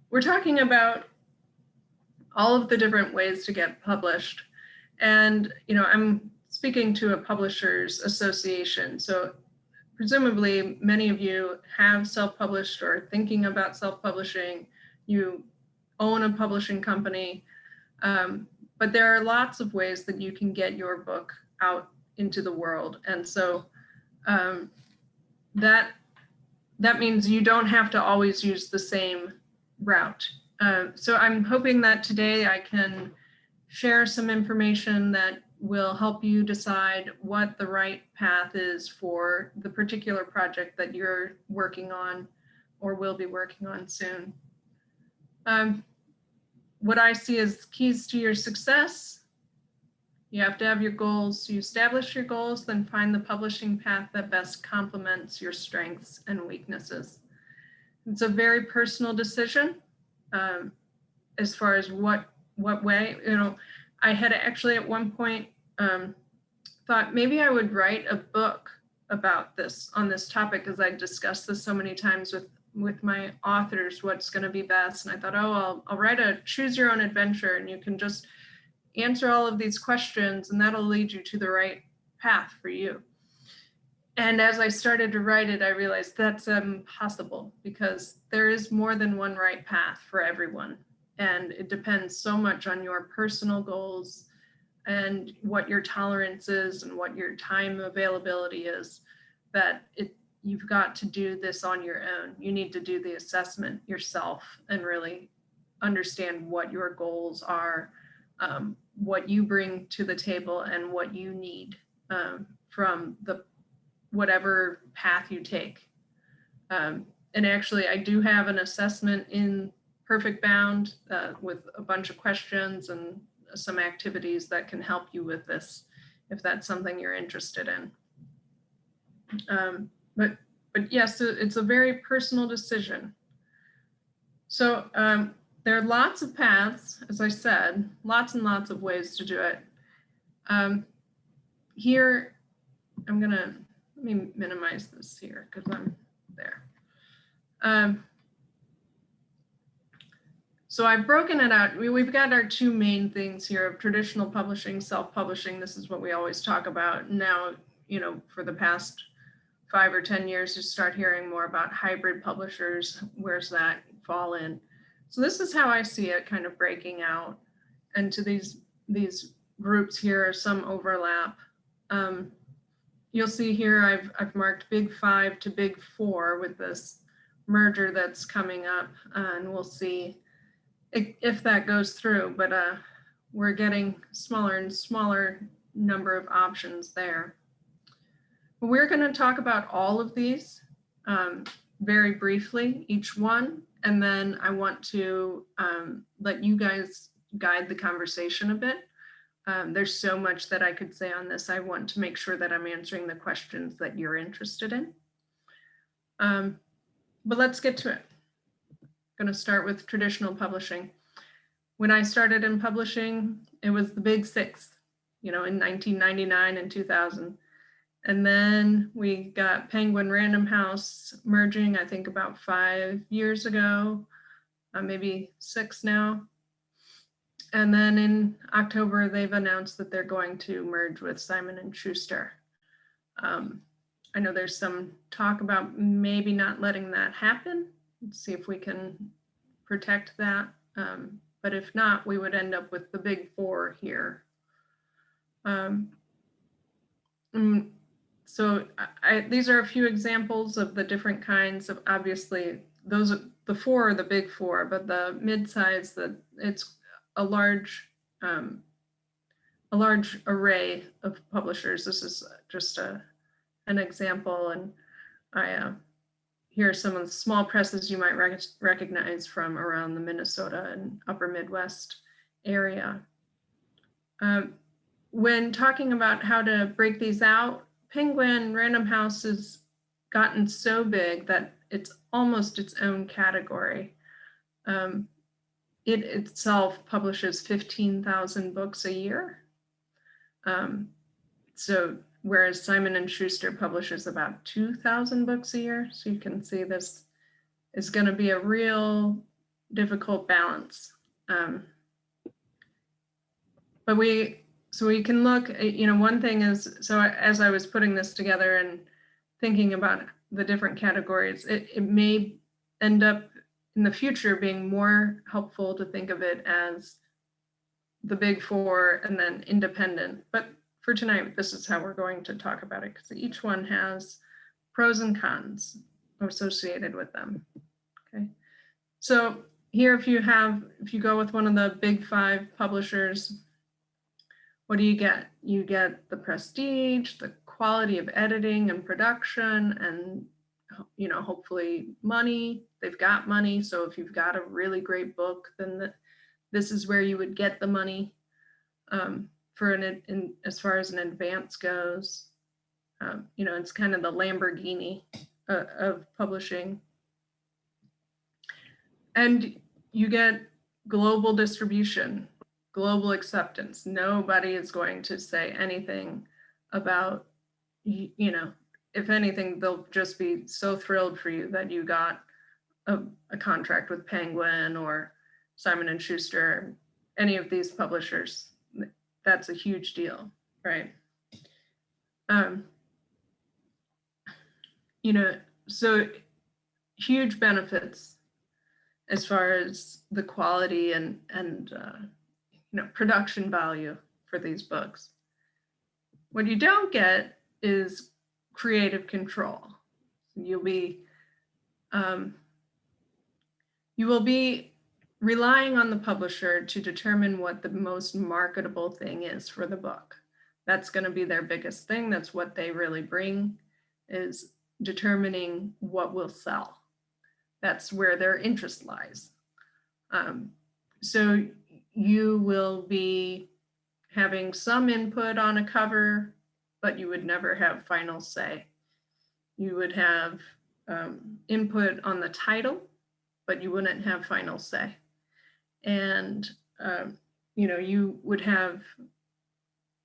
we're talking about all of the different ways to get published. And, I'm speaking to a publishers association. So presumably many of you have self-published or are thinking about self-publishing. You own a publishing company. But there are lots of ways that you can get your book out into the world. And so that means you don't have to always use the same route. So I'm hoping that today I can share some information that will help you decide what the right path is for the particular project that you're working on or will be working on soon. What I see as keys to your success: you have to have your goals. You establish your goals, then find the publishing path that best complements your strengths and weaknesses. It's a very personal decision as far as what way. I had actually at one point thought maybe I would write a book about this on this topic, because I discussed this so many times with my authors, what's going to be best. And I thought, oh, I'll write a choose your own adventure, and you can just answer all of these questions and that'll lead you to the right path for you. And as I started to write it, I realized that's impossible, because there is more than one right path for everyone. And it depends so much on your personal goals and what your tolerance is and what your time availability is, that you've got to do this on your own. You need to do the assessment yourself and really understand what your goals are, what you bring to the table, and what you need from whatever path you take. And actually, I do have an assessment in Perfect Bound with a bunch of questions and some activities that can help you with this, if that's something you're interested in. But yes, it's a very personal decision. So there are lots of paths, as I said, lots and lots of ways to do it. Here, let me minimize this here because I'm there. So I've broken it out. We've got our two main things here of traditional publishing, self-publishing. This is what we always talk about. Now, for the past 5 or 10 years, you start hearing more about hybrid publishers. Where's that fall in? So this is how I see it kind of breaking out. And to these groups here, some overlap. You'll see here I've marked Big 5 to Big 4 with this merger that's coming up, and we'll see if that goes through, but we're getting smaller and smaller number of options there. We're going to talk about all of these very briefly, each one, and then I want to let you guys guide the conversation a bit. There's so much that I could say on this. I want to make sure that I'm answering the questions that you're interested in. But let's get to it. I'm going to start with traditional publishing. When I started in publishing, it was the big 6, in 1999 and 2000. And then we got Penguin Random House merging, I think about 5 years ago, maybe 6 now. And then in October, they've announced that they're going to merge with Simon & Schuster. I know there's some talk about maybe not letting that happen. Let's see if we can protect that. But if not, we would end up with the Big 4 here. So these are a few examples of the different kinds of, obviously, those are the 4 are the Big 4, but the mid-size, it's a large array of publishers. This is just an example, and here are some of the small presses you might recognize from around the Minnesota and upper Midwest area. When talking about how to break these out, Penguin Random House has gotten so big that it's almost its own category. It itself publishes 15,000 books a year. So whereas Simon & Schuster publishes about 2,000 books a year. So you can see this is going to be a real difficult balance. But we can look at, one thing is, so as I was putting this together and thinking about the different categories, it may end up in the future being more helpful to think of it as the big four and then independent. But for tonight, this is how we're going to talk about it, because each one has pros and cons associated with them. Okay. So here, if you go with one of the big five publishers, what do you get? You get the prestige, the quality of editing and production, and hopefully money. They've got money. So if you've got a really great book, then this is where you would get the money. As far as an advance goes, it's kind of the Lamborghini of publishing. And you get global distribution, global acceptance. Nobody is going to say anything about, if anything, they'll just be so thrilled for you that you got a contract with Penguin or Simon & Schuster, any of these publishers. That's a huge deal, right? So huge benefits as far as the quality and production value for these books. What you don't get is creative control. You will be relying on the publisher to determine what the most marketable thing is for the book. That's going to be their biggest thing. That's what they really bring, is determining what will sell. That's where their interest lies. So you will be having some input on a cover, but you would never have final say. You would have input on the title, but you wouldn't have final say. And you would have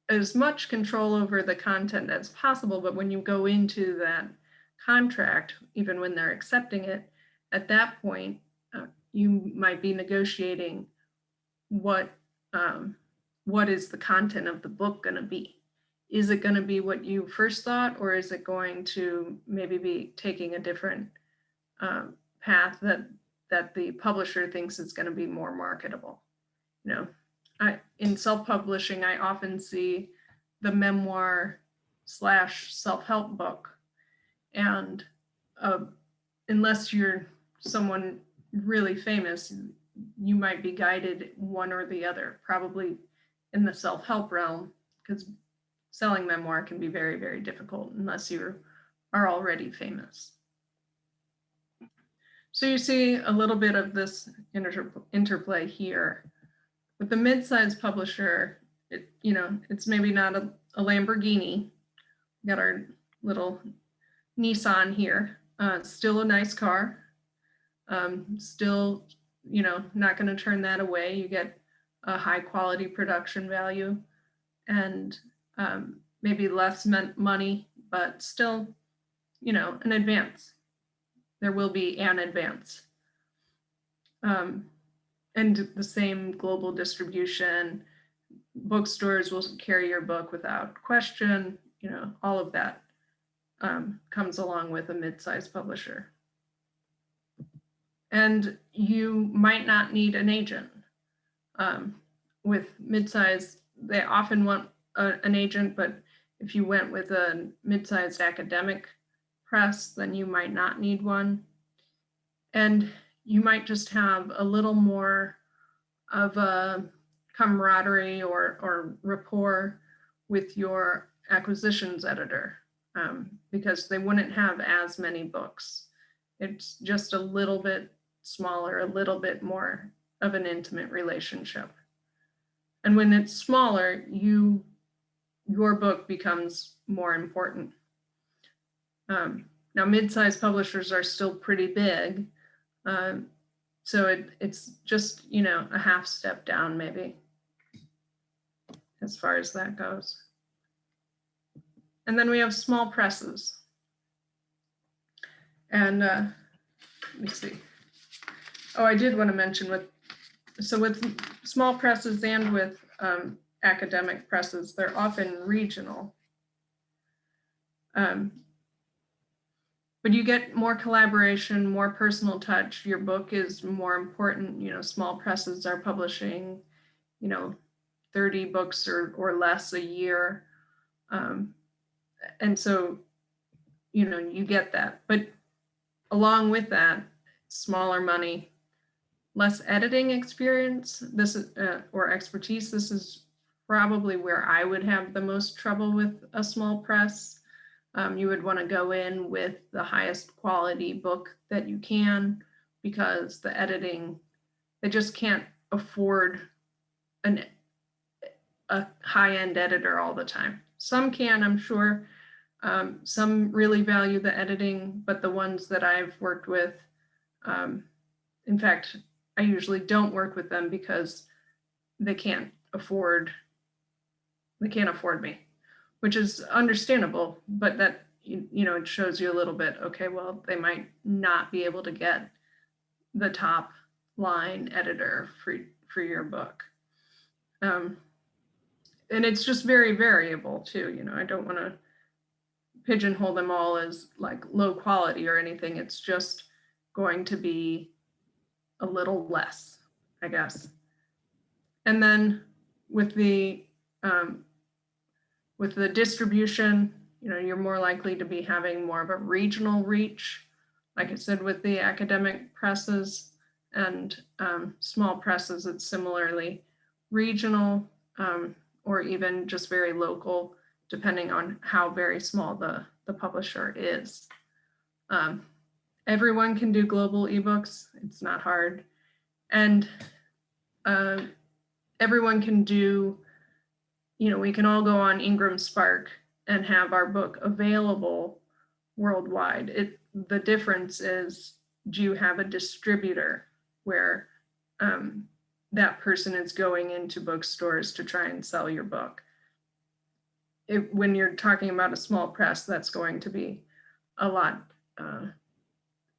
as much control over the content as possible, but when you go into that contract, even when they're accepting it, at that point, you might be negotiating what is the content of the book going to be. Is it going to be what you first thought, or is it going to maybe be taking a different path that the publisher thinks is going to be more marketable? In self-publishing, I often see the memoir / self-help book, and unless you're someone really famous, you might be guided one or the other, probably in the self-help realm, because selling memoir can be very, very difficult unless you are already famous. So you see a little bit of this interplay here. With the mid-sized publisher, it's maybe not a Lamborghini. We got our little Nissan here, still a nice car, still, not going to turn that away. You get a high quality production value and maybe less money, but still, an advance. There will be an advance. And the same global distribution. Bookstores will carry your book without question. All of that comes along with a mid-sized publisher. And you might not need an agent. With mid-sized, they often want an agent, but if you went with a mid-sized academic press, then you might not need one. And you might just have a little more of a camaraderie or rapport with your acquisitions editor, because they wouldn't have as many books. It's just a little bit smaller, a little bit more of an intimate relationship. And when it's smaller, your book becomes more important. Now, mid-sized publishers are still pretty big, so it's just, a half step down maybe as far as that goes. And then we have small presses. And let me see. Oh, I did want to mention with small presses and with academic presses, they're often regional. But you get more collaboration, more personal touch. Your book is more important. Small presses are publishing, 30 books or less a year. And so, you get that. But along with that, smaller money, less editing experience, this is, or expertise. This is probably where I would have the most trouble with a small press. You would want to go in with the highest quality book that you can, because the editing, they just can't afford a high-end editor all the time. Some can, I'm sure. Some really value the editing, but the ones that I've worked with, in fact, I usually don't work with them because they can't afford me, which is understandable, but that, it shows you a little bit, okay, well, they might not be able to get the top line editor for your book. And it's just very variable too. I don't want to pigeonhole them all as like low quality or anything. It's just going to be a little less, I guess. And then with the distribution, you're more likely to be having more of a regional reach. Like I said, with the academic presses and small presses, it's similarly regional, or even just very local, depending on how very small the publisher is. Everyone can do global ebooks. It's not hard. And everyone can do, we can all go on Ingram Spark and have our book available worldwide. The difference is, do you have a distributor where that person is going into bookstores to try and sell your book? When you're talking about a small press, that's going to be a lot,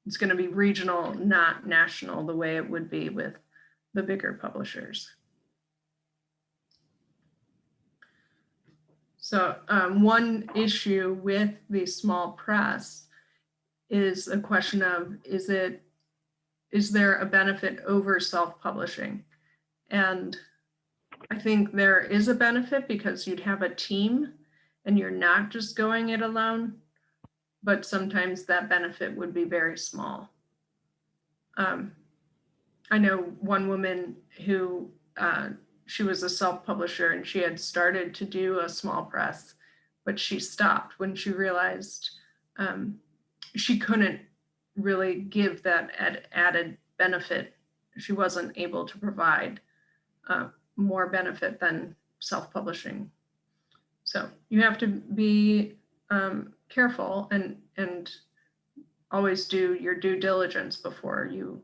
it's going to be regional, not national, the way it would be with the bigger publishers. So one issue with the small press is a question of, is there a benefit over self-publishing? And I think there is a benefit, because you'd have a team and you're not just going it alone, but sometimes that benefit would be very small. I know one woman who, she was a self-publisher and she had started to do a small press, but she stopped when she realized she couldn't really give that added benefit. She wasn't able to provide more benefit than self-publishing. So you have to be careful and always do your due diligence before you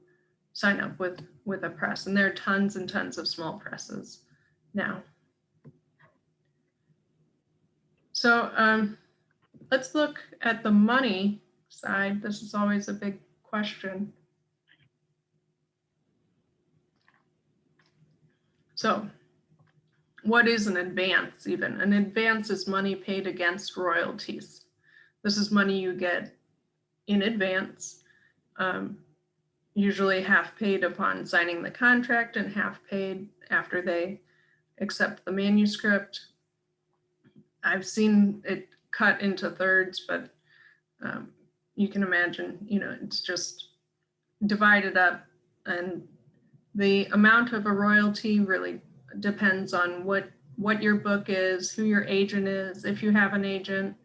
sign up with a press. And there are tons and tons of small presses now. So let's look at the money side. This is always a big question. So what is an advance even? An advance is money paid against royalties. This is money you get in advance, usually half paid upon signing the contract and half paid after they accept the manuscript. I've seen it cut into thirds, but you can imagine, it's just divided up, and the amount of a royalty really depends on what your book is, who your agent is, if you have an agent,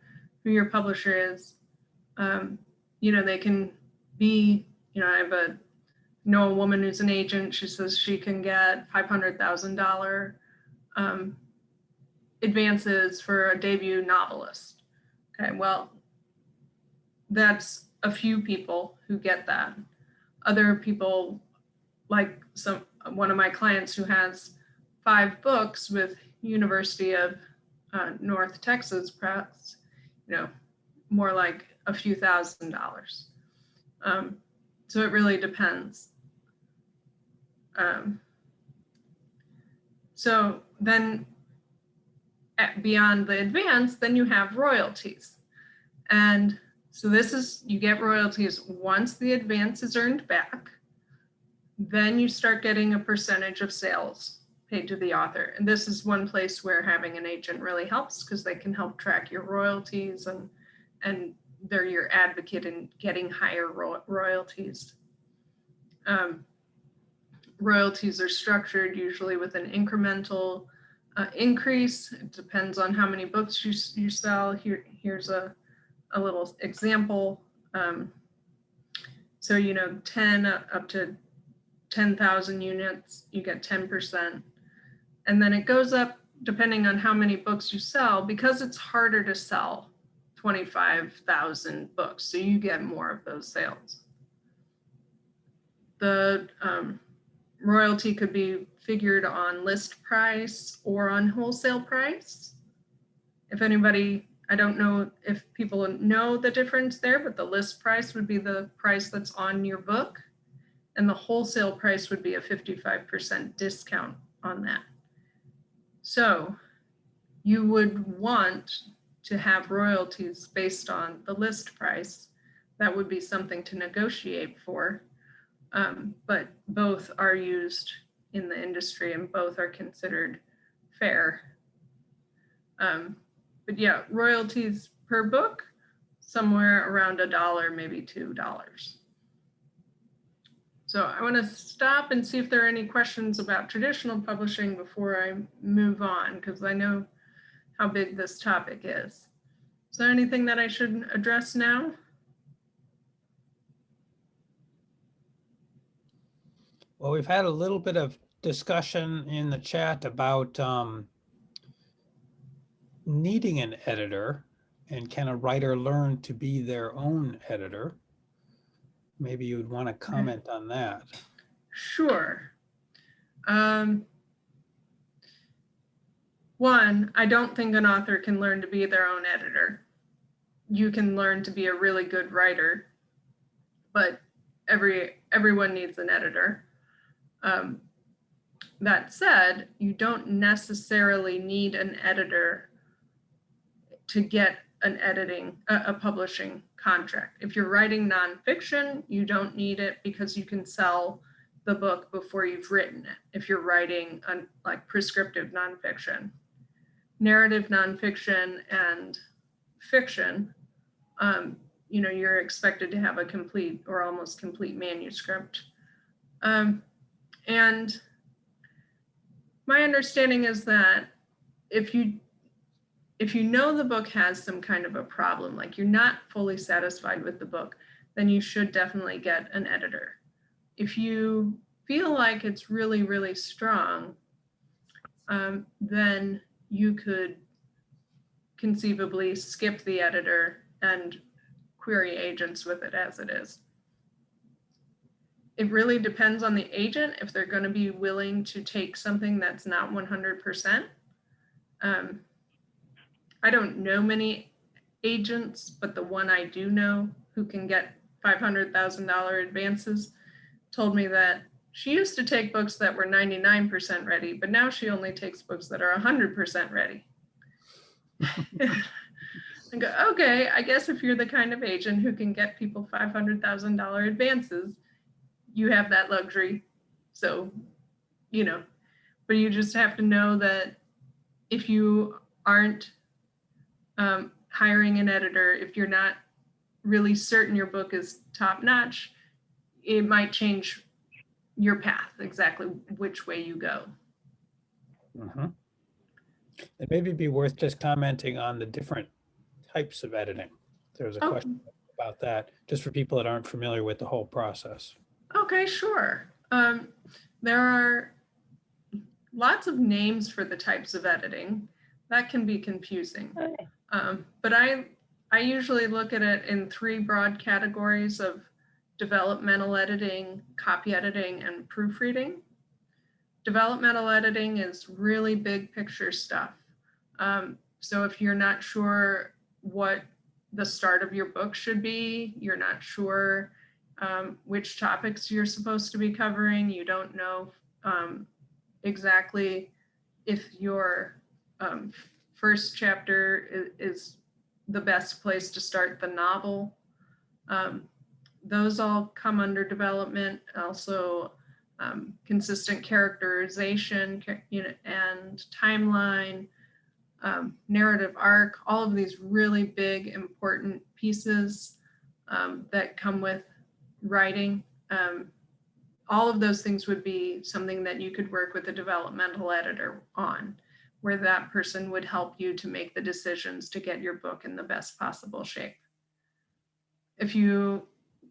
who your publisher is. They can be, I know a woman who's an agent. She says she can get $500,000 advances for a debut novelist. Okay, well, that's a few people who get that. Other people, like one of my clients who has 5 books with University of North Texas Press, more like a few $1,000s. So it really depends. So then beyond the advance, then you have royalties. And so this is, you get royalties once the advance is earned back. Then you start getting a percentage of sales paid to the author. And this is one place where having an agent really helps, because they can help track your royalties, and they're your advocate in getting higher royalties. Royalties are structured usually with an incremental increase. It depends on how many books you sell. Here's a little example. So, 10 up to 10,000 units, you get 10%. And then it goes up depending on how many books you sell, because it's harder to sell 25,000 books. So you get more of those sales. The royalty could be figured on list price or on wholesale price. If anybody, I don't know if people know the difference there, but the list price would be the price that's on your book, and the wholesale price would be a 55% discount on that. So you would want to have royalties based on the list price. That would be something to negotiate for. But both are used in the industry and both are considered fair. But yeah, royalties per book, somewhere around $1, maybe $2. So I want to stop and see if there are any questions about traditional publishing before I move on, because I know how big this topic is. Is there anything that I should address now? Well, we've had a little bit of discussion in the chat about needing an editor, and can a writer learn to be their own editor? Maybe you'd want to comment on that. Sure. One, I don't think an author can learn to be their own editor. You can learn to be a really good writer, but everyone needs an editor. That said, you don't necessarily need an editor to get a publishing contract. If you're writing nonfiction, you don't need it, because you can sell the book before you've written it. If you're writing like prescriptive nonfiction, narrative nonfiction and fiction, you're expected to have a complete or almost complete manuscript. And my understanding is that if you know the book has some kind of a problem, like you're not fully satisfied with the book, then you should definitely get an editor. If you feel like it's really, really strong, then you could conceivably skip the editor and query agents with it as it is. It really depends on the agent if they're going to be willing to take something that's not 100%. I don't know many agents, but the one I do know who can get $500,000 advances told me that she used to take books that were 99% ready, but now she only takes books that are 100% ready. I go, okay, I guess if you're the kind of agent who can get people $500,000 advances, you have that luxury. So, but you just have to know that if you aren't hiring an editor, if you're not really certain your book is top notch, it might change your path, exactly which way you go. Mm-hmm. It maybe be worth just commenting on the different types of editing. There's a question about that, just for people that aren't familiar with the whole process. Okay, sure. There are lots of names for the types of editing. That can be confusing. Okay. But I usually look at it in 3 broad categories of developmental editing, copy editing, and proofreading. Developmental editing is really big picture stuff. So if you're not sure what the start of your book should be, you're not sure which topics you're supposed to be covering, you don't know exactly if your first chapter is the best place to start the novel. Those all come under development. Also, consistent characterization, and timeline, narrative arc, all of these really big, important pieces that come with writing. All of those things would be something that you could work with a developmental editor on, where that person would help you to make the decisions to get your book in the best possible shape. If you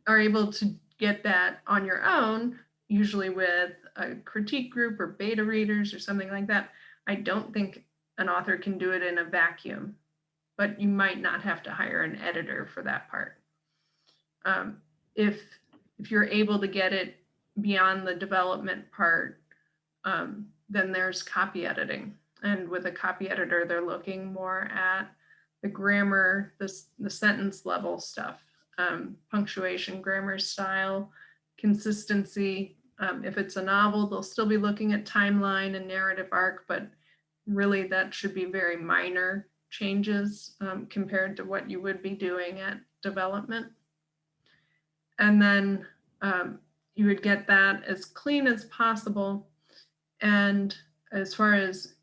are able to get that on your own, usually with a critique group or beta readers or something like that, I don't think an author can do it in a vacuum, but you might not have to hire an editor for that part. If you're able to get it beyond the development part, then there's copy editing. And with a copy editor, they're looking more at the grammar, the sentence level stuff, punctuation, grammar, style, consistency. If it's a novel, they'll still be looking at timeline and narrative arc, but really that should be very minor changes compared to what you would be doing at development. And then you would get that as clean as possible. And as far as,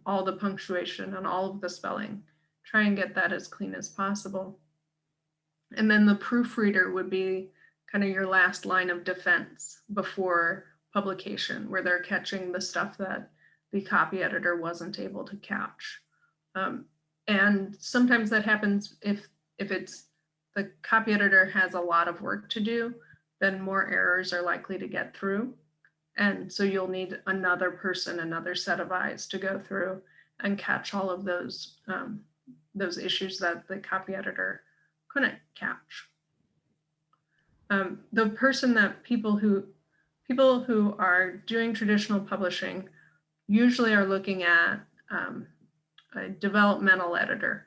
all the punctuation and all of the spelling, try and get that as clean as possible. And then the proofreader would be kind of your last line of defense before publication, where they're catching the stuff that the copy editor wasn't able to catch. And sometimes that happens if it's the copy editor has a lot of work to do, then more errors are likely to get through. And so you'll need another person, another set of eyes to go through and catch all of those issues that the copy editor couldn't catch. The person that people who are doing traditional publishing usually are looking at a developmental editor.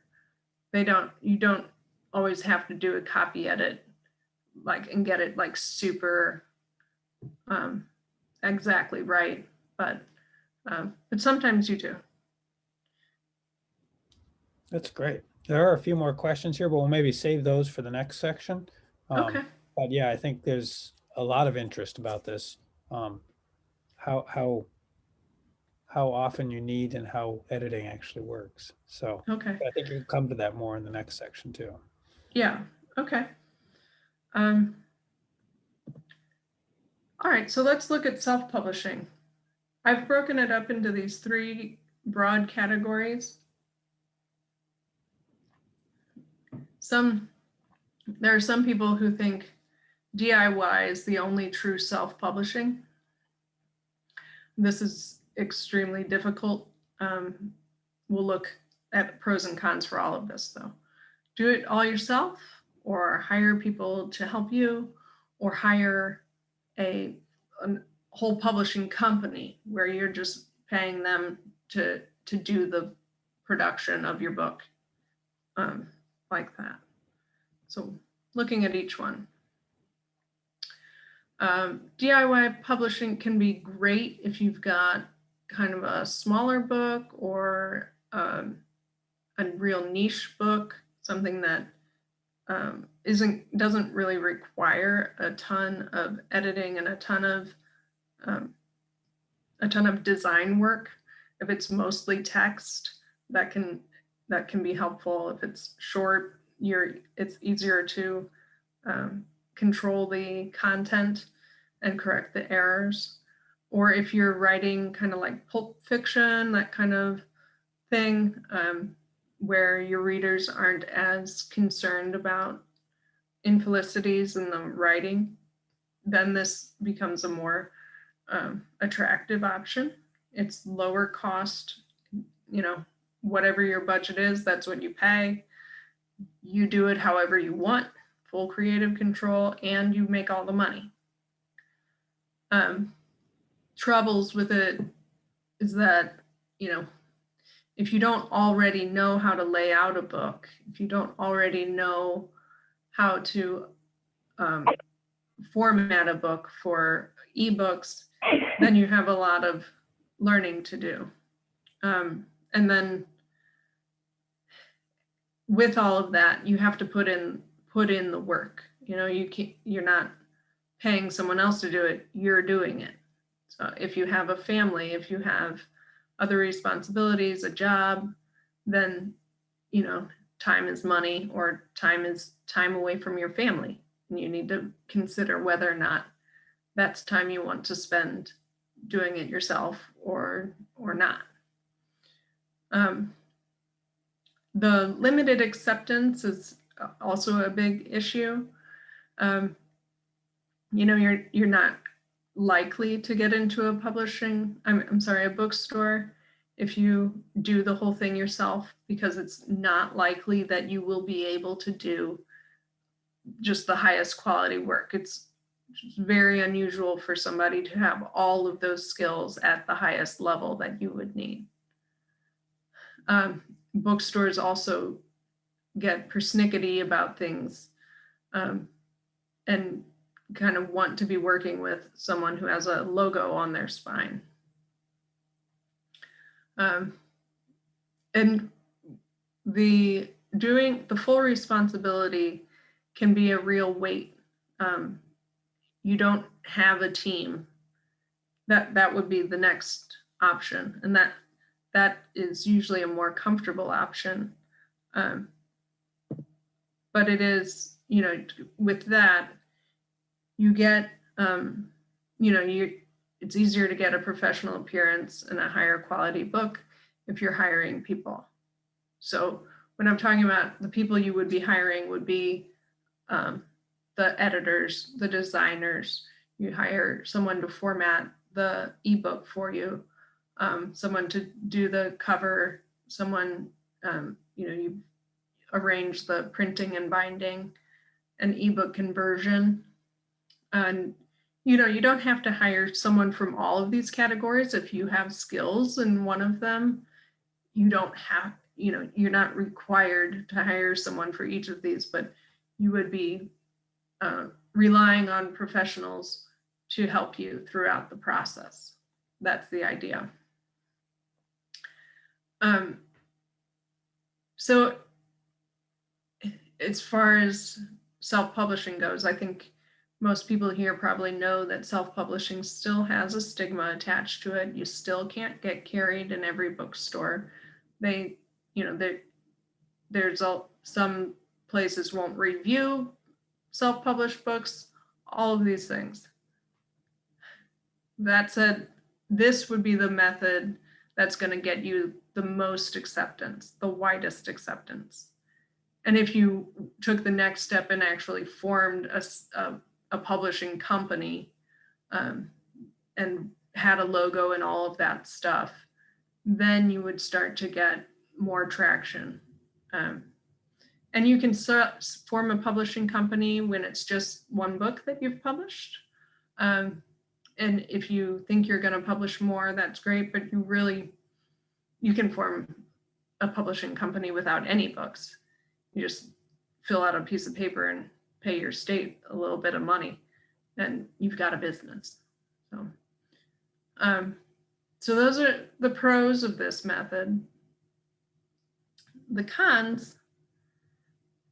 You don't always have to do a copy edit and get it super exactly right, but sometimes you do. That's great. There are a few more questions here, but we'll maybe save those for the next section. Okay. But yeah, I think there's a lot of interest about this. How often you need and how editing actually works. So okay. I think you'll come to that more in the next section too. Yeah. Okay. All right, so let's look at self-publishing. I've broken it up into these three broad categories. There are some people who think DIY is the only true self-publishing. This is extremely difficult. We'll look at pros and cons for all of this though. Do it all yourself, or hire people to help you, or hire a whole publishing company where you're just paying them to do the production of your book, like that. So looking at each one. DIY publishing can be great if you've got kind of a smaller book or a real niche book, something that doesn't really require a ton of editing and a ton of design work. If it's mostly text, that can be helpful. If it's short, it's easier to control the content and correct the errors. Or if you're writing kind of like pulp fiction, that kind of thing, where your readers aren't as concerned about infelicities in the writing, then this becomes a more attractive option. It's lower cost, whatever your budget is, that's what you pay. You do it however you want, full creative control, and you make all the money. Troubles with it is that, if you don't already know how to lay out a book, if you don't already know how to format a book for ebooks, then you have a lot of learning to do. And then with all of that, you have to put in the work. You're not paying someone else to do it, you're doing it. So if you have a family, if you have other responsibilities, a job, then, time is money, or time is time away from your family. And you need to consider whether or not that's time you want to spend doing it yourself or not. The limited acceptance is also a big issue. You're not likely to get into a bookstore if you do the whole thing yourself, because it's not likely that you will be able to do just the highest quality work. It's very unusual for somebody to have all of those skills at the highest level that you would need. Bookstores also get persnickety about things, and kind of want to be working with someone who has a logo on their spine. And the full responsibility can be a real weight. You don't have a team. That would be the next option, and that is usually a more comfortable option. But it is, with that, you get, it's easier to get a professional appearance and a higher quality book if you're hiring people. So when I'm talking about the people you would be hiring would be the editors, the designers. You hire someone to format the ebook for you, someone to do the cover, someone, you arrange the printing and binding, an ebook conversion. And, you don't have to hire someone from all of these categories. If you have skills in one of them, you don't have, you're not required to hire someone for each of these, but you would be relying on professionals to help you throughout the process. That's the idea. So as far as self-publishing goes, I think most people here probably know that self-publishing still has a stigma attached to it. You still can't get carried in every bookstore. Some places won't review self-published books, all of these things. That said, this would be the method that's going to get you the most acceptance, the widest acceptance. And if you took the next step and actually formed a publishing company, and had a logo and all of that stuff, then you would start to get more traction. And you can form a publishing company when it's just one book that you've published. And if you think you're going to publish more, that's great, but you can form a publishing company without any books. You just fill out a piece of paper and pay your state a little bit of money, and you've got a business. So those are the pros of this method. The cons,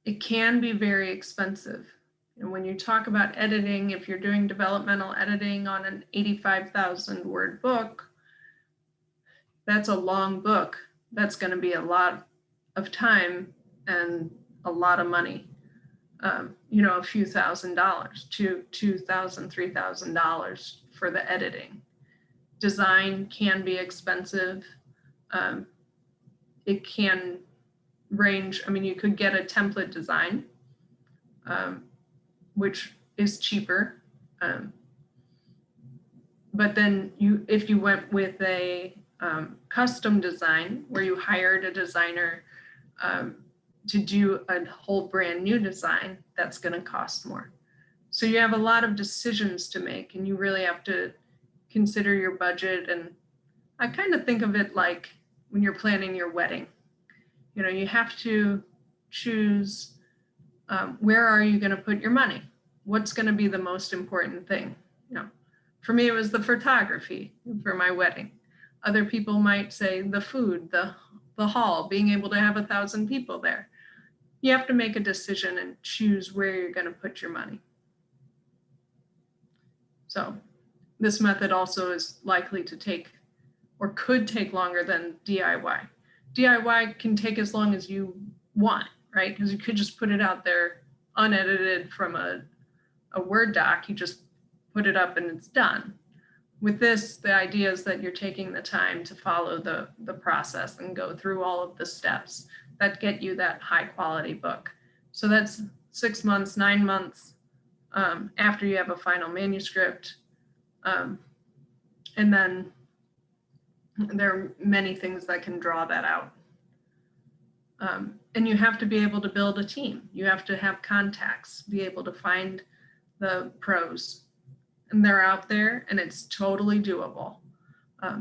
it can be very expensive. And when you talk about editing, if you're doing developmental editing on an 85,000 word book, that's a long book. That's going to be a lot of time and a lot of money. A few $1,000s, $2,000, $3,000 for the editing. Design can be expensive. It can range. You could get a template design, which is cheaper. But then if you went with a custom design where you hired a designer to do a whole brand new design, that's going to cost more. So you have a lot of decisions to make, and you really have to consider your budget. And I kind of think of it like when you're planning your wedding. You have to choose where are you going to put your money? What's going to be the most important thing? For me, it was the photography for my wedding. Other people might say the food, the hall, being able to have 1,000 people there. You have to make a decision and choose where you're going to put your money. So this method also is likely to take, or could take, longer than DIY. DIY can take as long as you want, right? Because you could just put it out there unedited from a Word doc. You just put it up and it's done. With this, the idea is that you're taking the time to follow the process and go through all of the steps that get you that high quality book. So that's 6 months, 9 months after you have a final manuscript. And then there are many things that can draw that out. And you have to be able to build a team. You have to have contacts, be able to find the pros. And they're out there, and it's totally doable.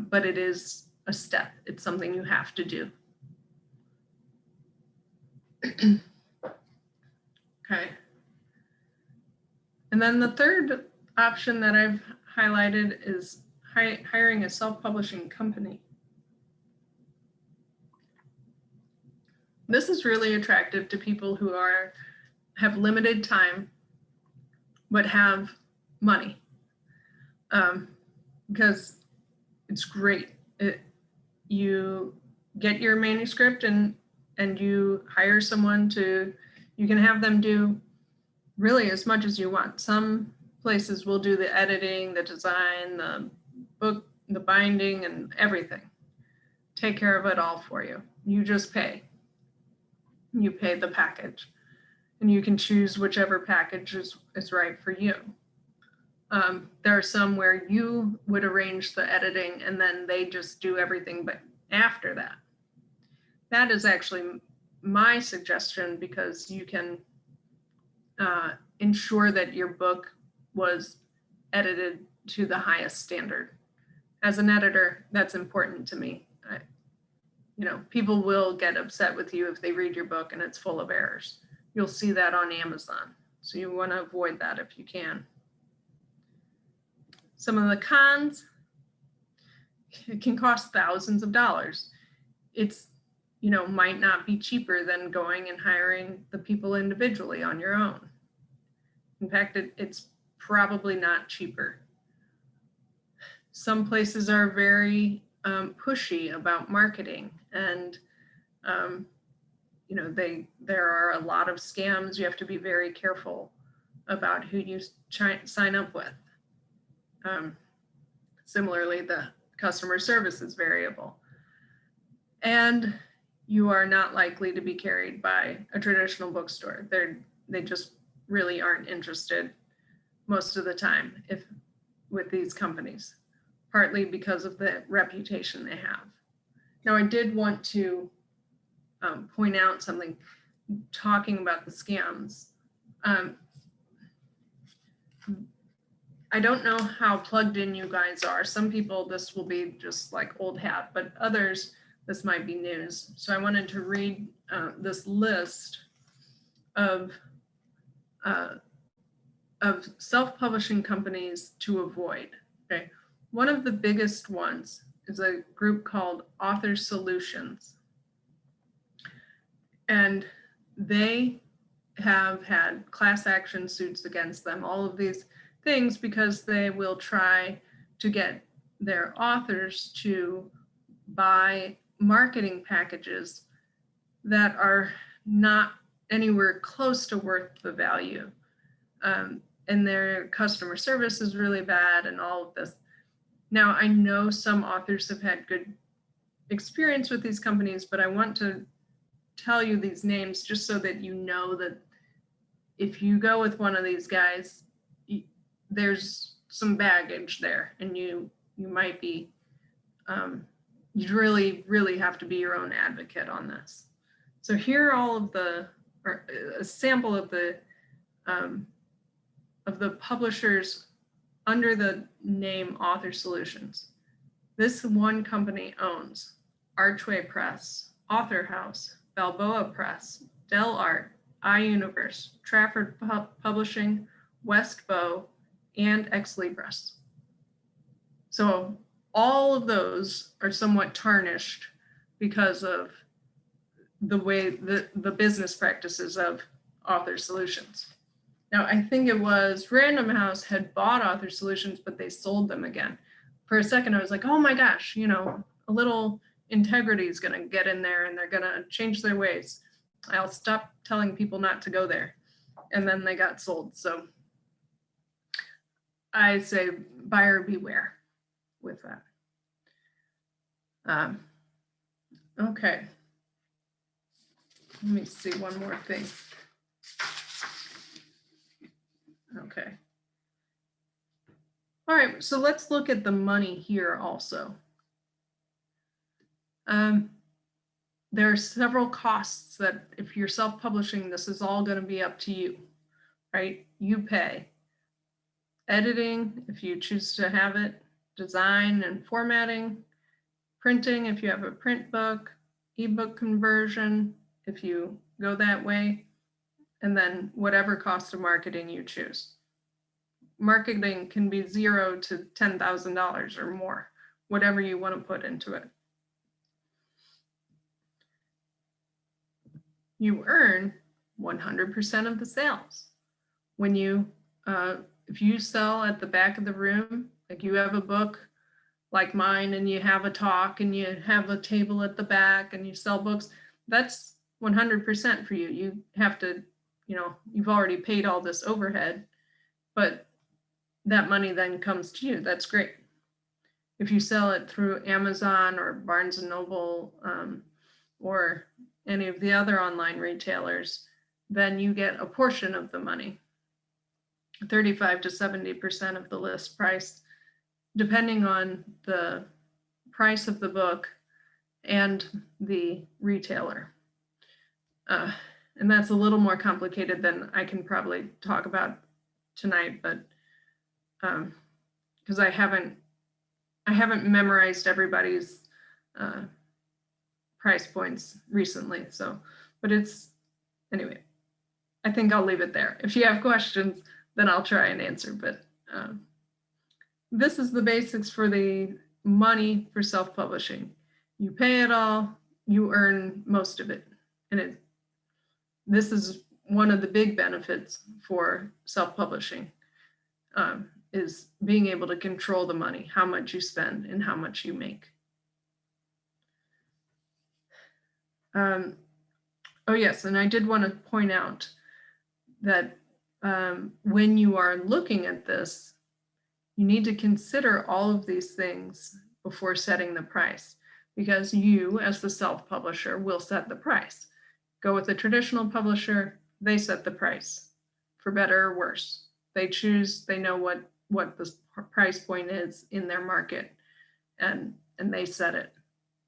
But it is a step. It's something you have to do. Okay. And then the third option that I've highlighted is hiring a self-publishing company. This is really attractive to people who have limited time, but have money. Because it's great. You get your manuscript and you hire someone you can have them do really as much as you want. Some places will do the editing, the design, the book, the binding, and everything. Take care of it all for you. You just pay. You pay the package, and you can choose whichever package is right for you. There are some where you would arrange the editing and then they just do everything, but after that. That is actually my suggestion, because you can ensure that your book was edited to the highest standard. As an editor, that's important to me. People will get upset with you if they read your book and it's full of errors. You'll see that on Amazon. So you want to avoid that if you can. Some of the cons, it can cost thousands of dollars. It's, might not be cheaper than going and hiring the people individually on your own. In fact, it's probably not cheaper. Some places are very pushy about marketing, and there are a lot of scams. You have to be very careful about who you sign up with. Similarly, the customer service is variable, and you are not likely to be carried by a traditional bookstore. They just really aren't interested most of the time with these companies, partly because of the reputation they have. Now, I did want to point out something, talking about the scams. I don't know how plugged in you guys are. Some people, this will be just like old hat, but others, this might be news. So I wanted to read this list of self-publishing companies to avoid. Okay, one of the biggest ones is a group called Author Solutions, and they have had class action suits against them. All of these things because they will try to get their authors to buy marketing packages that are not anywhere close to worth the value. And their customer service is really bad and all of this. Now, I know some authors have had good experience with these companies, but I want to tell you these names just so that you know that if you go with one of these guys, there's some baggage there, and you might be, you really have to be your own advocate on this. So here are all of or a sample of the publishers under the name Author Solutions. This one company owns Archway Press, Author House, Balboa Press, Del Art, iUniverse, Trafford Publishing, West Bow, and Ex Libris. So all of those are somewhat tarnished because of the way the business practices of Author Solutions. Now, I think it was Random House had bought Author Solutions, but they sold them again. For a second, I was like, oh my gosh, you know, a little integrity is going to get in there and they're going to change their ways. I'll stop telling people not to go there. And then they got sold. So I say buyer beware with that. Okay. Let me see one more thing. Okay. All right, so let's look at the money here also. There are several costs that if you're self-publishing, this is all going to be up to you, right? You pay. Editing, if you choose to have it, design and formatting, printing, if you have a print book, ebook conversion, if you go that way, and then whatever cost of marketing you choose. Marketing can be $0 to $10,000 or more, whatever you want to put into it. You earn 100% of the sales. When you, if you sell at the back of the room, like you have a book like mine and you have a talk and you have a table at the back and you sell books, that's 100% for you. You have to, you know, you've already paid all this overhead, but that money then comes to you. That's great. If you sell it through Amazon or Barnes & Noble or any of the other online retailers, then you get a portion of the money, 35 to 70% of the list price, depending on the price of the book and the retailer. And that's a little more complicated than I can probably talk about tonight, but because I haven't memorized everybody's price points recently. So, but it's, anyway, I think I'll leave it there. If you have questions, then I'll try and answer, but this is the basics for the money for self-publishing. You pay it all, you earn most of it. And this is one of the big benefits for self-publishing, is being able to control the money, how much you spend and how much you make. Oh yes, and I did want to point out that when you are looking at this, you need to consider all of these things before setting the price, because you as the self-publisher will set the price. Go with a traditional publisher, they set the price, for better or worse. They choose, they know what the price point is in their market, and they set it.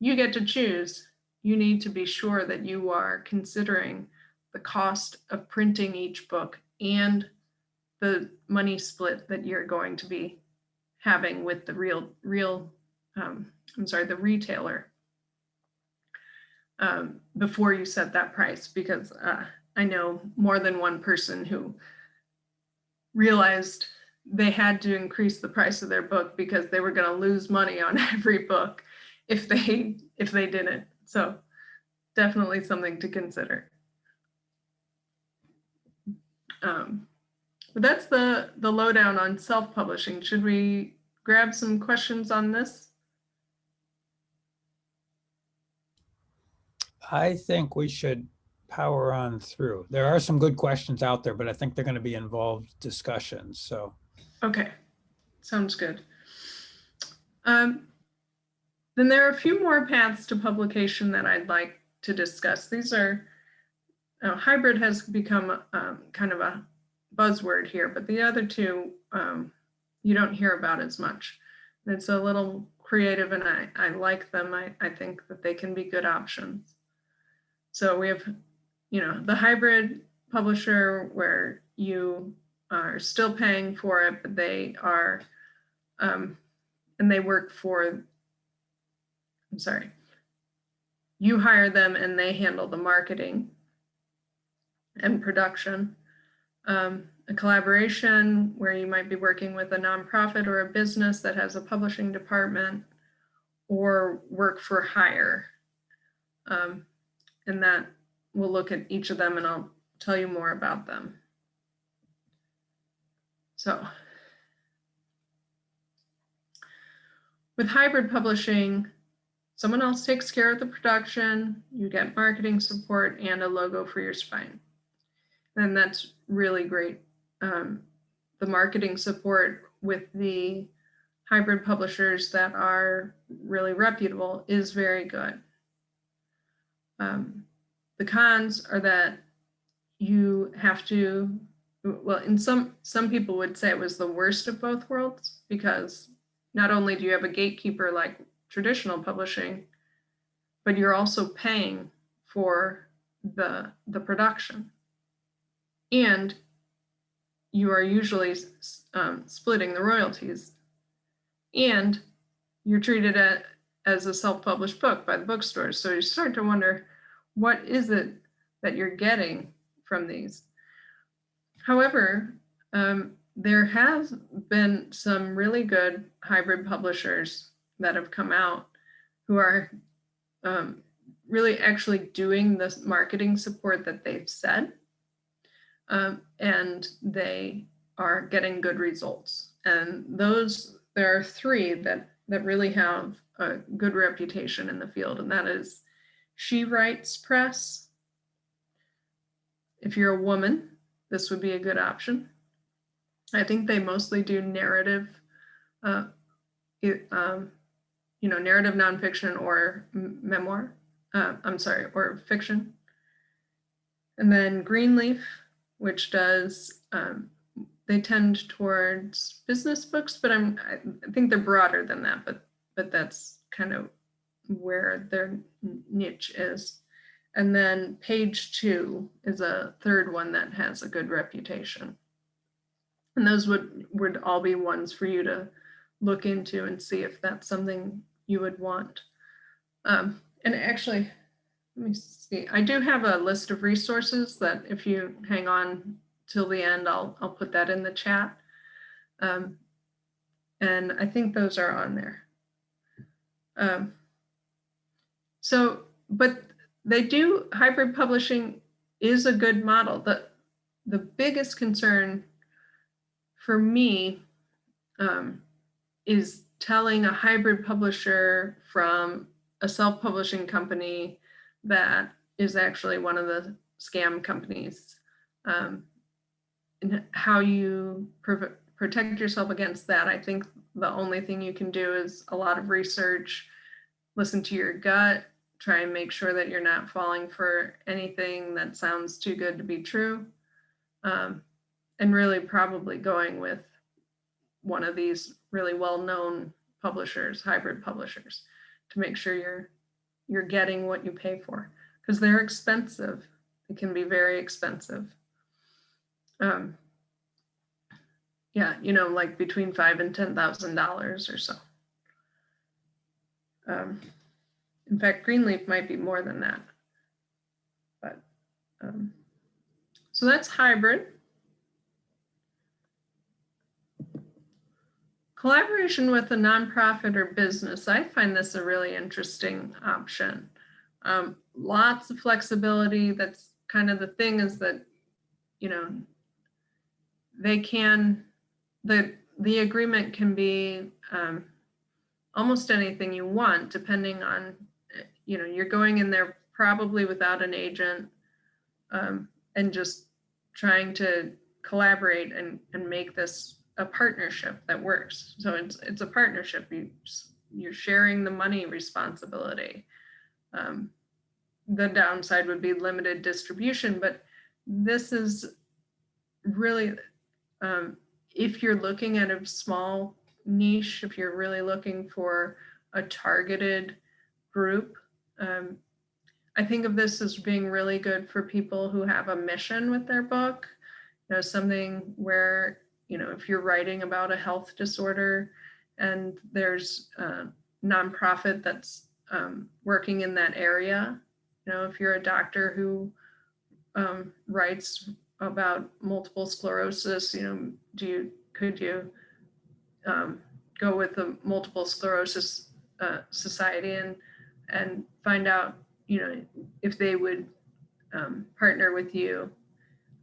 You get to choose. You need to be sure that you are considering the cost of printing each book and the money split that you're going to be having with the the retailer before you set that price, because I know more than one person who realized they had to increase the price of their book because they were going to lose money on every book if they didn't. So definitely something to consider. But that's the lowdown on self-publishing. Should we grab some questions on this? I think we should power on through. There are some good questions out there, but I think they're going to be involved discussions. So, okay, sounds good. Then there are a few more paths to publication that I'd like to discuss. These are, hybrid has become kind of a buzzword here, but the other two you don't hear about as much. It's a little creative and I like them. I think that they can be good options. So we have, the hybrid publisher where you are still paying for it, but they are, and they work for, you hire them and they handle the marketing and production. A collaboration where you might be working with a nonprofit or a business that has a publishing department, or work for hire. And that we'll look at each of them and I'll tell you more about them. So with hybrid publishing, someone else takes care of the production, you get marketing support and a logo for your spine. And that's really great. The marketing support with the hybrid publishers that are really reputable is very good. The cons are that you have to, well, in some people would say it was the worst of both worlds, because not only do you have a gatekeeper like traditional publishing, but you're also paying for the production. And you are usually splitting the royalties. And you're treated as a self-published book by the bookstores. So you start to wonder, what is it that you're getting from these? However, there has been some really good hybrid publishers that have come out who are really actually doing the marketing support that they've said, and they are getting good results. And there are three that really have a good reputation in the field, and that is She Writes Press. If you're a woman, this would be a good option. I think they mostly do narrative, narrative nonfiction or memoir. Or fiction. And then Greenleaf, which does, they tend towards business books, but I think they're broader than that, but that's kind of where their niche is. And then Page 2 is a third one that has a good reputation. And those would all be ones for you to look into and see if that's something you would want. And actually, let me see, I do have a list of resources that if you hang on till the end, I'll put that in the chat. And I think those are on there. But hybrid publishing is a good model. The biggest concern for me is telling a hybrid publisher from a self-publishing company that is actually one of the scam companies, and how you protect yourself against that. I think the only thing you can do is a lot of research, listen to your gut, try and make sure that you're not falling for anything that sounds too good to be true, and really probably going with one of these really well-known publishers, hybrid publishers, to make sure you're getting what you pay for, because they're expensive. It can be very expensive. Like between $5,000 and $10,000 or so. In fact, Greenleaf might be more than that. But so that's hybrid. Collaboration with a nonprofit or business. I find this a really interesting option. Lots of flexibility. That's kind of the thing, is that, they can, the agreement can be almost anything you want, depending on, you're going in there probably without an agent, and just trying to collaborate and make this a partnership that works. So it's a partnership. You're sharing the money responsibility. The downside would be limited distribution, but this is really, if you're looking at a small niche, if you're really looking for a targeted group, I think of this as being really good for people who have a mission with their book. Something where, if you're writing about a health disorder and there's a nonprofit that's working in that area, if you're a doctor who writes about multiple sclerosis, could you go with the multiple sclerosis society and find out, if they would partner with you.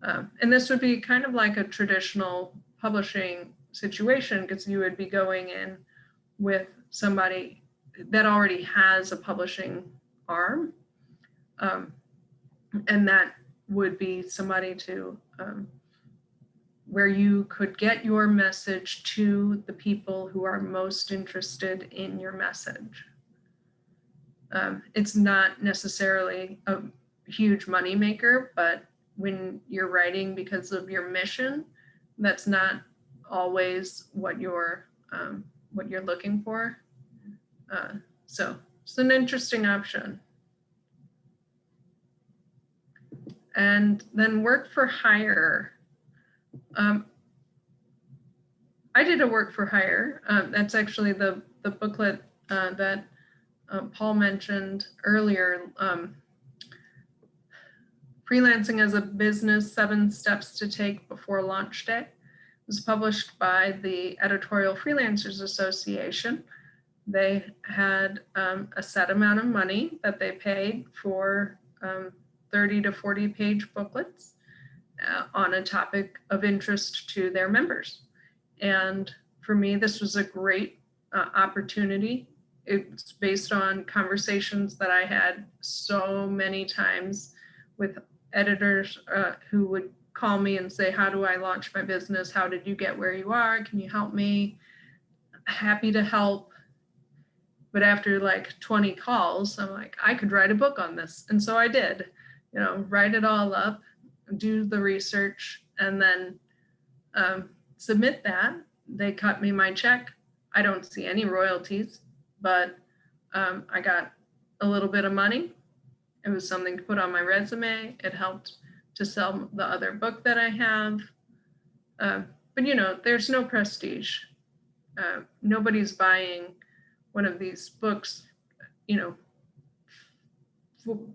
And this would be kind of like a traditional publishing situation, because you would be going in with somebody that already has a publishing arm. And that would be somebody to where you could get your message to the people who are most interested in your message. It's not necessarily a huge moneymaker, but when you're writing because of your mission, that's not always what you're looking for. So it's an interesting option. And then work for hire. I did a work for hire. That's actually the booklet that Paul mentioned earlier. Freelancing as a Business, 7 Steps to Take Before Launch Day. It was published by the Editorial Freelancers Association. They had a set amount of money that they paid for 30 to 40 page booklets on a topic of interest to their members. And for me, this was a great opportunity. It's based on conversations that I had so many times with editors who would call me and say, how do I launch my business? How did you get where you are? Can you help me? Happy to help. But after like 20 calls, I'm like, I could write a book on this. And so I did, write it all up, do the research, and then submit that. They cut me my check. I don't see any royalties, but I got a little bit of money. It was something to put on my resume. It helped to sell the other book that I have. But there's no prestige. Nobody's buying one of these books,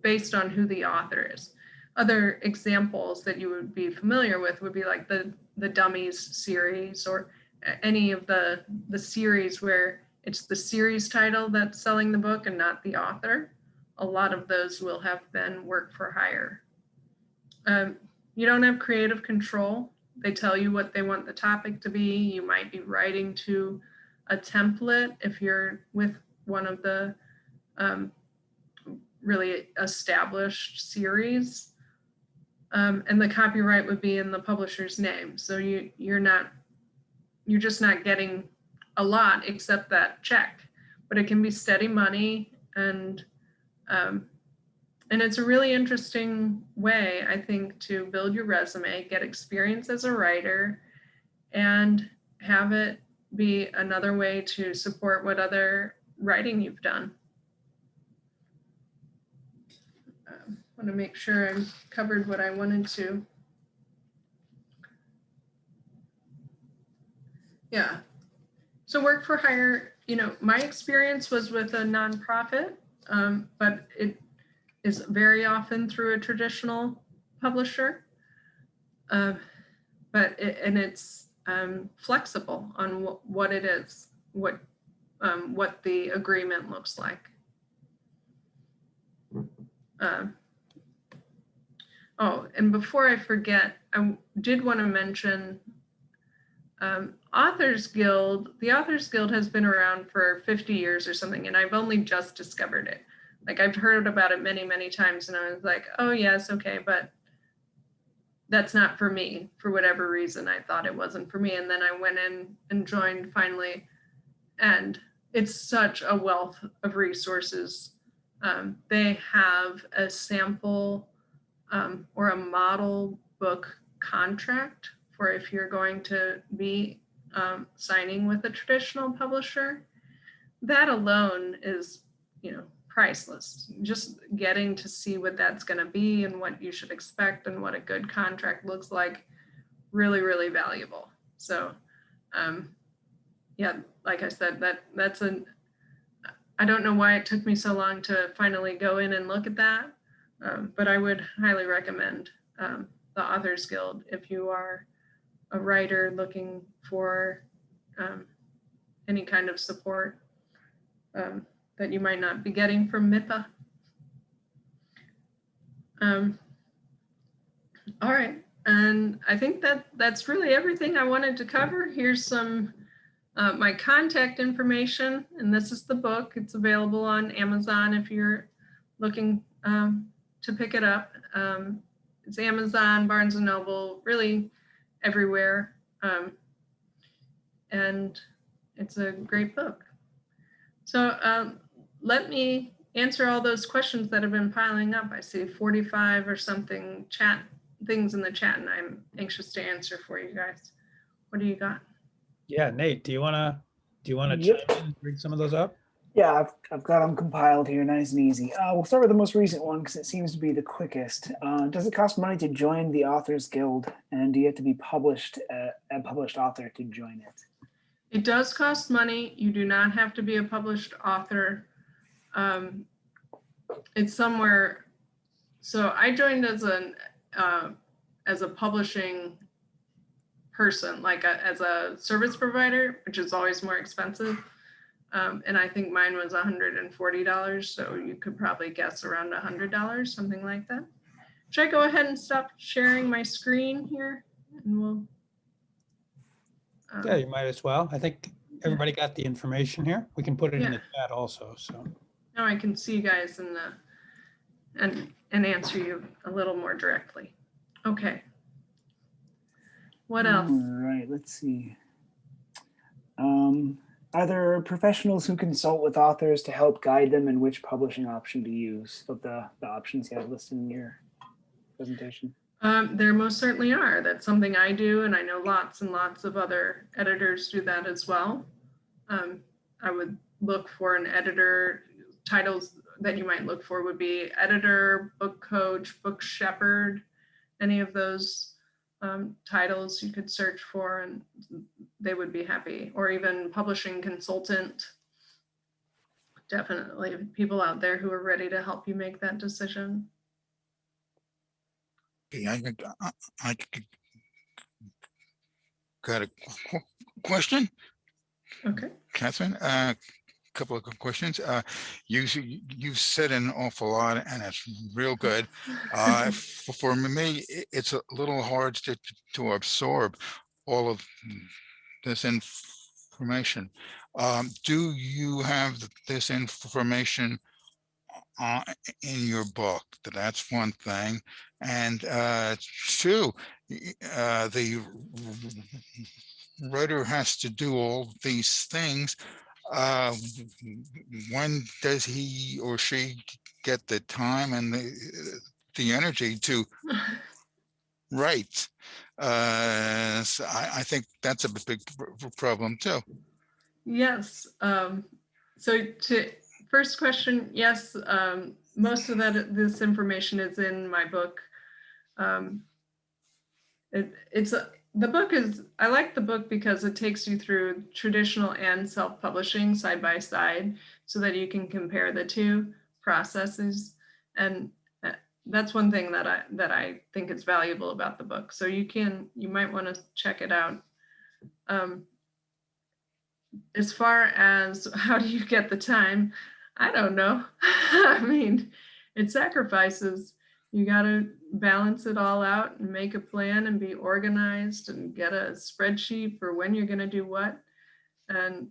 based on who the author is. Other examples that you would be familiar with would be like the Dummies series, or any of the series where it's the series title that's selling the book and not the author. A lot of those will have been work for hire. You don't have creative control. They tell you what they want the topic to be. You might be writing to a template if you're with one of the really established series. And the copyright would be in the publisher's name. So you're just not getting a lot except that check, but it can be steady money. And it's a really interesting way, I think, to build your resume, get experience as a writer, and have it be another way to support what other writing you've done. I want to make sure I've covered what I wanted to. Yeah. So work for hire, my experience was with a nonprofit, but it is very often through a traditional publisher. It's flexible on what it is, what the agreement looks like. And before I forget, I did want to mention Authors Guild. The Authors Guild has been around for 50 years or something, and I've only just discovered it. Like, I've heard about it many, many times, and I was like, oh yes, okay, but that's not for me. For whatever reason, I thought it wasn't for me. And then I went in and joined finally, and it's such a wealth of resources. They have a sample or a model book contract for if you're going to be signing with a traditional publisher. That alone is, priceless. Just getting to see what that's going to be and what you should expect and what a good contract looks like, really, really valuable. So, like I said, I don't know why it took me so long to finally go in and look at that, but I would highly recommend the the Authors Guild if you are a writer looking for any kind of support that you might not be getting from MIPA. All right, and I think that's really everything I wanted to cover. Here's some my contact information, and this is the book. It's available on Amazon if you're looking to pick it up. It's Amazon, Barnes & Noble, really everywhere. And it's a great book. So let me answer all those questions that have been piling up. I see 45 or something chat things in the chat, and I'm anxious to answer for you guys. What do you got? Yeah, Nate, do you wanna Yep. chime in and bring some of those up? Yeah, I've got them compiled here, nice and easy. We'll start with the most recent one because it seems to be the quickest. Does it cost money to join the Authors Guild, and do you have to be published a published author to join it? It does cost money. You do not have to be a published author. It's somewhere. So I joined as a publishing person, like as a service provider, which is always more expensive. And I think mine was $140. So you could probably guess around $100, something like that. Should I go ahead and stop sharing my screen here? And we'll. Yeah, you might as well. I think everybody got the information here. We can put it in the chat also, so. Now I can see you guys in and answer you a little more directly. Okay. What else? All right, let's see. Are there professionals who consult with authors to help guide them in which publishing option to use of the options you have listed in your presentation? There most certainly are. That's something I do, and I know lots and lots of other editors do that as well. I would look for an editor. Titles that you might look for would be editor, book coach, book shepherd, any of those titles you could search for, and they would be happy, or even publishing consultant. Definitely people out there who are ready to help you make that decision. Okay, I got a question. Okay. Catherine, couple of questions. You've said an awful lot, and it's real good. For me, it's a little hard to absorb all of this information. Do you have this information in your book? That's one thing. And two, the writer has to do all these things. When does he or she get the time and the energy to write? So I think that's a big problem too. Yes. So to first question, yes, most of this information is in my book. The book is, I like the book because it takes you through traditional and self-publishing side by side so that you can compare the two processes. And that's one thing that I think is valuable about the book. So you might want to check it out. As far as how do you get the time, I don't know. I mean, it sacrifices. You got to balance it all out and make a plan and be organized and get a spreadsheet for when you're going to do what. And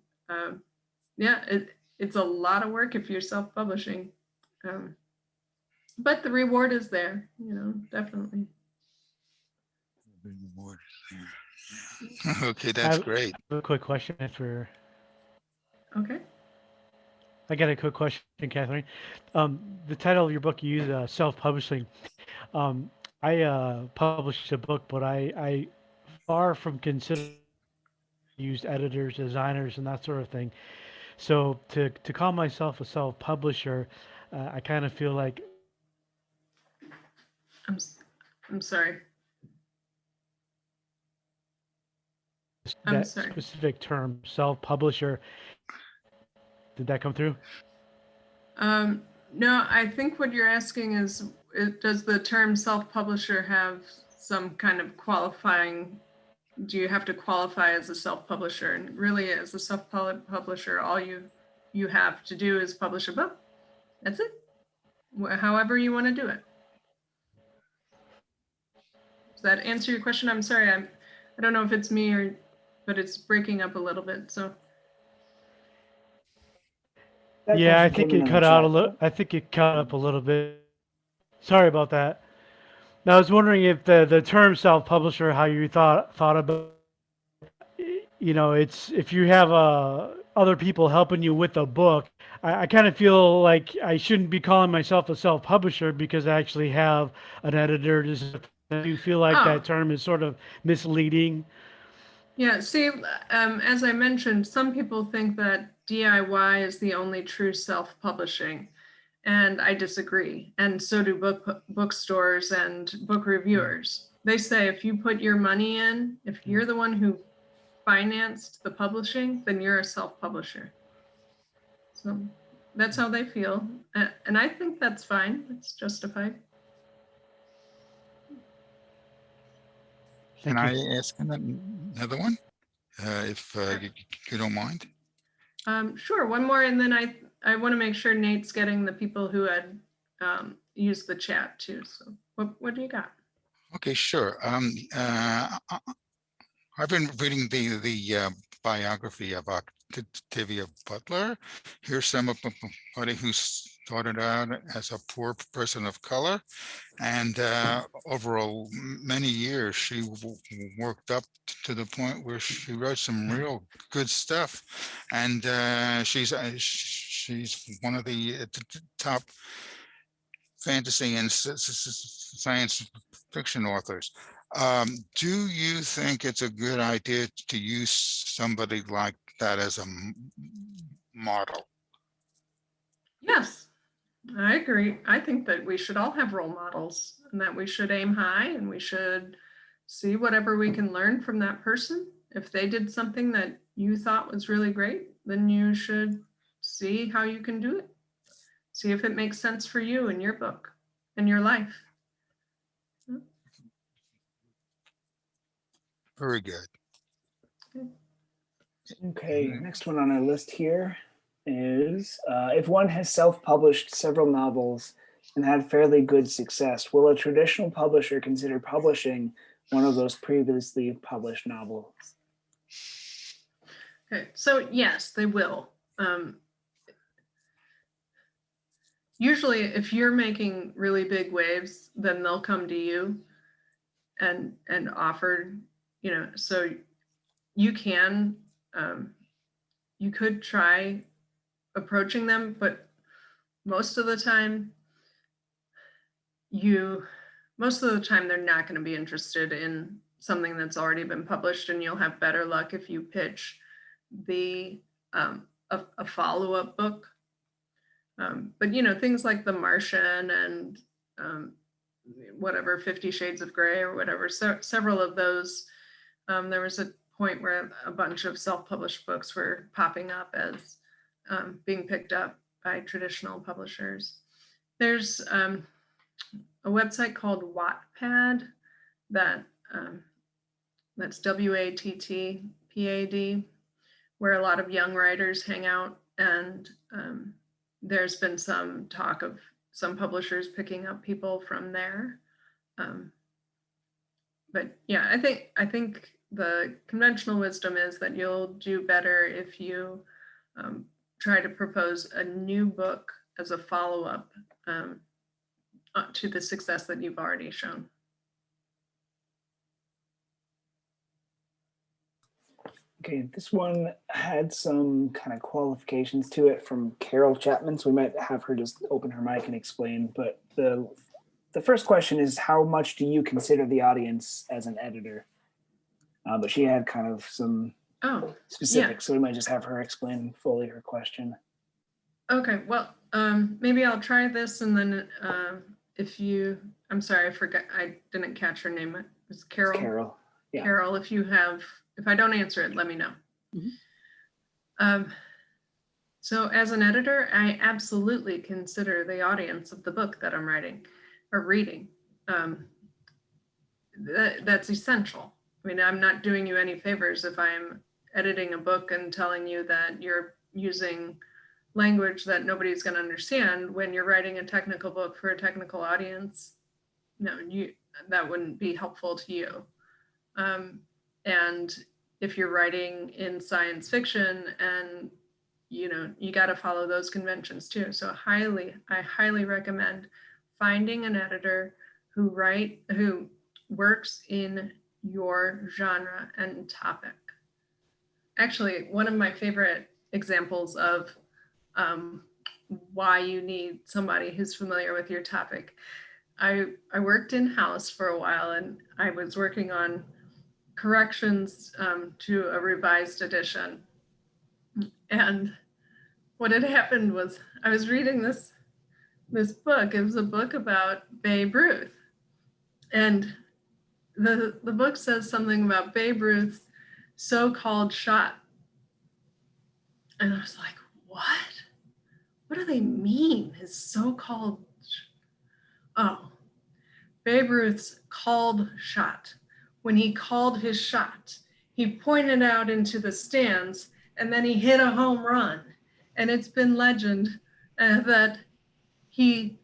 yeah, it's a lot of work if you're self-publishing. But the reward is there, definitely. The reward is there. Okay, that's great. I have a quick question for. Okay. I got a quick question, Catherine. The title of your book, you use self-publishing. I published a book, but I far from consider used editors, designers, and that sort of thing. So to call myself a self-publisher, I kind of feel like. I'm sorry. That specific term, self-publisher. Did that come through? No, I think what you're asking is, does the term self-publisher have some kind of qualifying, do you have to qualify as a self-publisher? And really, as a self-publisher, all you have to do is publish a book. That's it. However you want to do it. Does that answer your question? I'm sorry, I don't know if it's me or, but it's breaking up a little bit. So That Yeah, I question think came in it the cut out a chat. little. I think it cut up a little bit. Sorry about that. Now, I was wondering if the term self-publisher, how you thought about, it's if you have other people helping you with a book. I kind of feel like I shouldn't be calling myself a self-publisher because I actually have an editor. Do you feel like Oh. that term is sort of misleading? yeah, see, as I mentioned, some people think that DIY is the only true self-publishing, and I disagree. And so do bookstores and book reviewers. They say if you put your money in, if you're the one who financed the publishing, then you're a self-publisher. So that's how they feel, and I think that's fine. It's justified. Can Thank I you. ask another one? If you don't mind? Sure, one more, and then I want to make sure Nate's getting the people who had used the chat too. So what do you got? Okay, sure. I've been reading the biography of Octavia Butler. Here's somebody who started out as a poor person of color, and over many years, she worked up to the point where she wrote some real good stuff, and she's one of the top fantasy and science fiction authors. Do you think it's a good idea to use somebody like that as a model? Yes, I agree. I think that we should all have role models and that we should aim high and we should see whatever we can learn from that person. If they did something that you thought was really great, then you should see how you can do it. See if it makes sense for you in your book, in your life. Very good. Okay, next one on our list here is if one has self-published several novels and had fairly good success, will a traditional publisher consider publishing one of those previously published novels? Okay, so yes, they will. Usually if you're making really big waves, then they'll come to you and offer, so you can, you could try approaching them, but most of the time they're not going to be interested in something that's already been published, and you'll have better luck if you pitch the a follow-up book. But things like The Martian and whatever 50 Shades of Grey or whatever, so several of those, there was a point where a bunch of self-published books were popping up as being picked up by traditional publishers. There's a website called Wattpad that's WATTPAD, where a lot of young writers hang out, and there's been some talk of some publishers picking up people from there. But yeah, I think the conventional wisdom is that you'll do better if you try to propose a new book as a follow-up to the success that you've already shown. Okay, this one had some kind of qualifications to it from Carol Chapman, so we might have her just open her mic and explain. But the first question is, how much do you consider the audience as an editor? But she had kind of some specifics, so we might just have her explain fully her question. Okay, well, maybe I'll try this, and then I'm sorry, I forgot, I didn't catch her name. It was Carol. It's Carol. Yeah. Carol, if I don't answer it, let me know. Mm-hmm. So as an editor, I absolutely consider the audience of the book that I'm writing or reading. that's essential. I mean, I'm not doing you any favors if I'm editing a book and telling you that you're using language that nobody's going to understand when you're writing a technical book for a technical audience. No, that wouldn't be helpful to you. And if you're writing in science fiction, and you got to follow those conventions too. So I highly recommend finding an editor who works in your genre and topic. Actually, one of my favorite examples of why you need somebody who's familiar with your topic. I worked in-house for a while, and I was working on corrections to a revised edition. And what had happened was I was reading this book. It was a book about Babe Ruth. And the book says something about Babe Ruth's so-called shot. And I was like, what? What do they mean, his so-called? Oh, Babe Ruth's called shot. When he called his shot, he pointed out into the stands and then he hit a home run. And it's been legend that he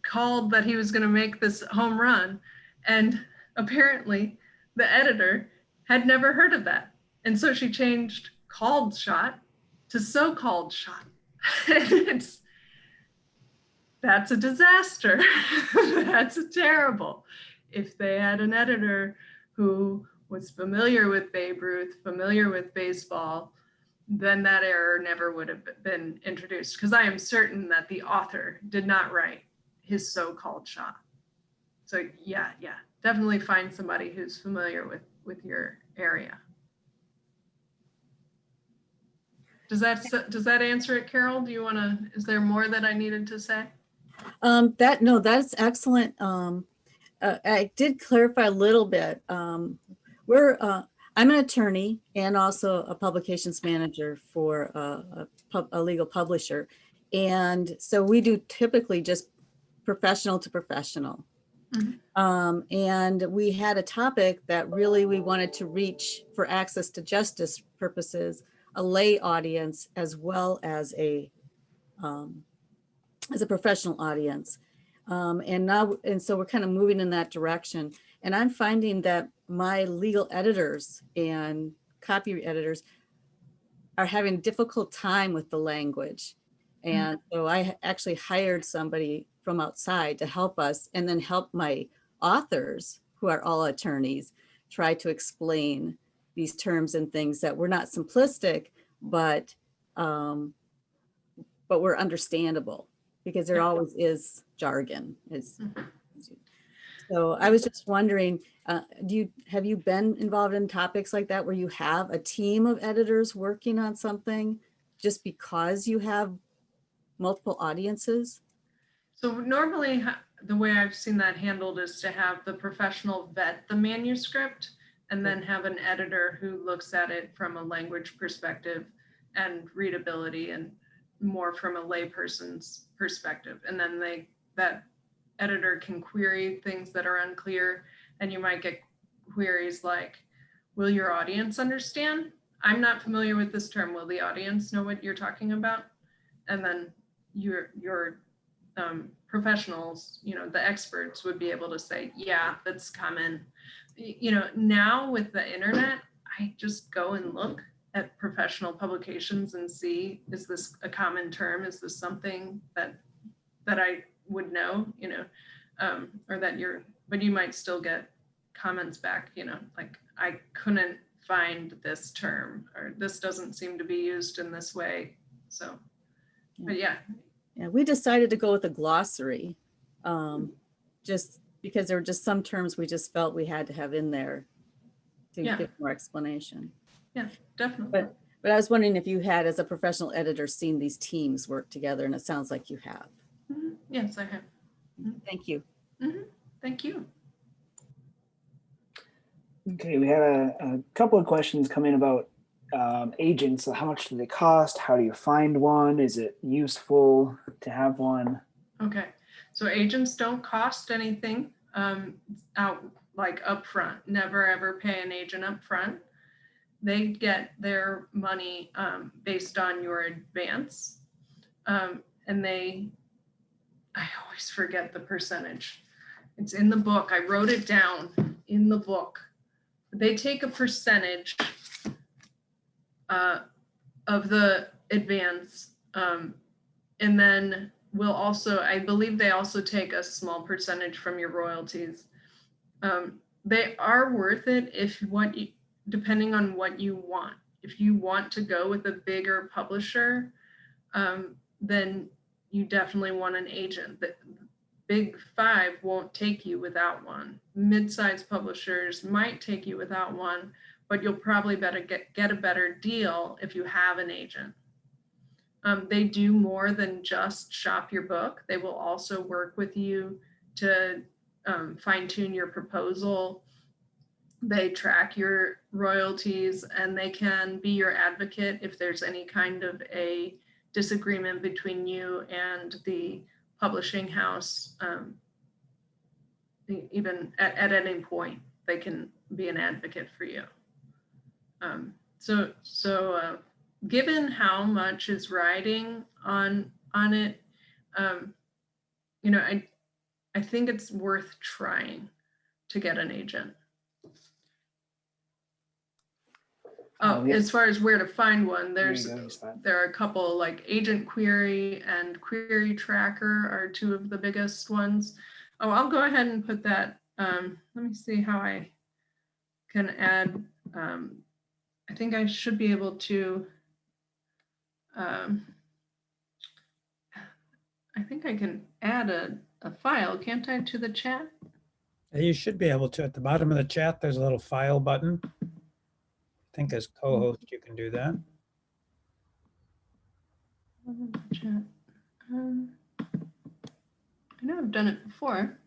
called that he was going to make this home run. And apparently the editor had never heard of that. And so she changed called shot to so-called shot. That's a disaster. That's terrible. If they had an editor who was familiar with Babe Ruth, familiar with baseball, then that error never would have been introduced, because I am certain that the author did not write his so-called shot. So yeah, definitely find somebody who's familiar with your area. Does that answer it, Carol? Is there more that I needed to say? That's excellent. I did clarify a little bit. I'm an attorney and also a publications manager for a legal publisher. And so we do typically just professional to professional. Mm-hmm. And we had a topic that really we wanted to reach for access to justice purposes, a lay audience, as well as a professional audience. And so we're kind of moving in that direction. And I'm finding that my legal editors and copy editors are having a difficult time with the language. And so I actually hired somebody from outside to help us, and then help my authors, who are all attorneys, try to explain these terms and things that were not simplistic, but were understandable, because there always is jargon. So I was just wondering, have you been involved in topics like that where you have a team of editors working on something just because you have multiple audiences? So normally the way I've seen that handled is to have the professional vet the manuscript and then have an editor who looks at it from a language perspective and readability, and more from a layperson's perspective. And then that editor can query things that are unclear, and you might get queries like, will your audience understand? I'm not familiar with this term. Will the audience know what you're talking about? And then your professionals, the experts would be able to say, yeah, that's common. Now with the internet, I just go and look at professional publications and see, is this a common term? Is this something that I would know, or but you might still get comments back, like, I couldn't find this term, or this doesn't seem to be used in this way. So, but yeah. Yeah, we decided to go with a glossary, just because there were just some terms we just felt we had to have in there to give more explanation. Yeah, definitely. But I was wondering if you had, as a professional editor, seen these teams work together, and it sounds like you have. Mm-hmm. Yes, I have. Mm-hmm. Thank you. Mm-hmm. Thank you. Okay, we had a couple of questions come in about agents. So how much do they cost? How do you find one? Is it useful to have one? Okay, so agents don't cost anything like upfront. Never ever pay an agent upfront. They get their money based on your advance. And I always forget the percentage. It's in the book. I wrote it down in the book. They take a percentage of the advance. And then we'll also, I believe they also take a small percentage from your royalties. They are worth it depending on what you want. If you want to go with a bigger publisher, then you definitely want an agent. The big five won't take you without one. Mid-size publishers might take you without one, but you'll probably get a better deal if you have an agent. They do more than just shop your book. They will also work with you to fine tune your proposal. They track your royalties, and they can be your advocate if there's any kind of a disagreement between you and the publishing house. Even at any point, they can be an advocate for you. Given how much is riding on it, I think it's worth trying to get an agent. Yeah. As far as where to find one, There there are a couple, like Agent Query and Query Tracker are two of the biggest ones. Oh, I'll go ahead and put that. Let me see how I can add. I think I should be able to. I think I can add a file, can't I, to the chat? You should be able to. At the bottom of the chat, there's a little file button. I think as co-host, you can do that. Chat. I know I've done it before.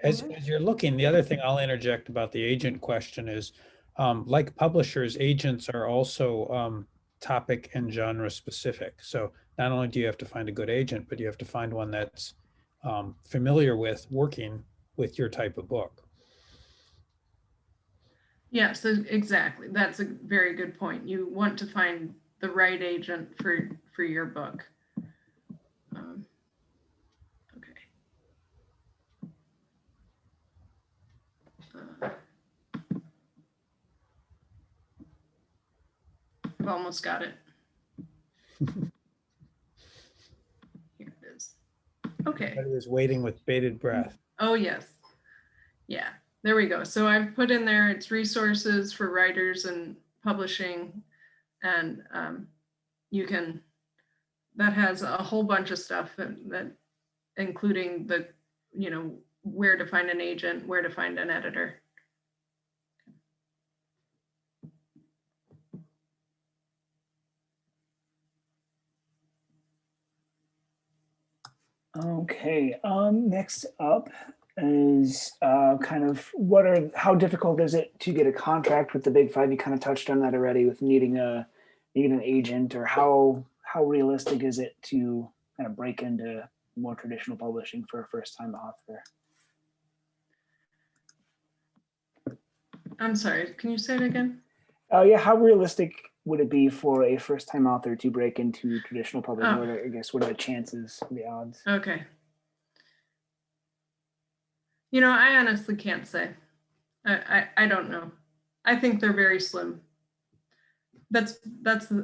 As you're looking, the other thing I'll interject about the agent question is, like publishers, agents are also topic and genre specific. So not only do you have to find a good agent, but you have to find one that's familiar with working with your type of book. Yes, exactly. That's a very good point. You want to find the right agent for your book. Okay. I've almost got it. Here it is. Okay. Everybody is waiting with bated breath. Oh, yes. Yeah, there we go. So I've put in there, it's resources for writers and publishing. And that has a whole bunch of stuff that including the, where to find an agent, where to find an editor. Okay, next up is kind of how difficult is it to get a contract with the big five? You kind of touched on that already with needing an agent, or how realistic is it to kind of break into more traditional publishing for a first-time author? I'm sorry, can you say it again? Yeah, how realistic would it be for a first-time author to break into traditional publishing? What are the chances, the odds? Okay. I honestly can't say. I don't know. I think they're very slim. That's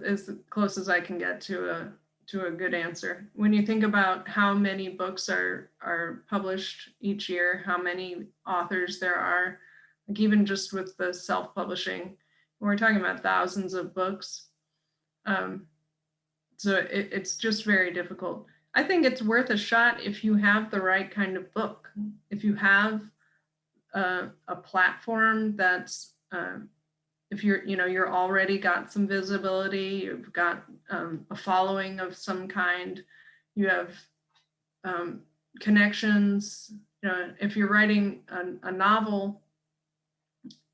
as close as I can get to a good answer. When you think about how many books are published each year, how many authors there are, like even just with the self-publishing, we're talking about thousands of books. So it's just very difficult. I think it's worth a shot if you have the right kind of book. If you have a platform that's, if you're already got some visibility, you've got a following of some kind, you have connections, if you're writing a novel,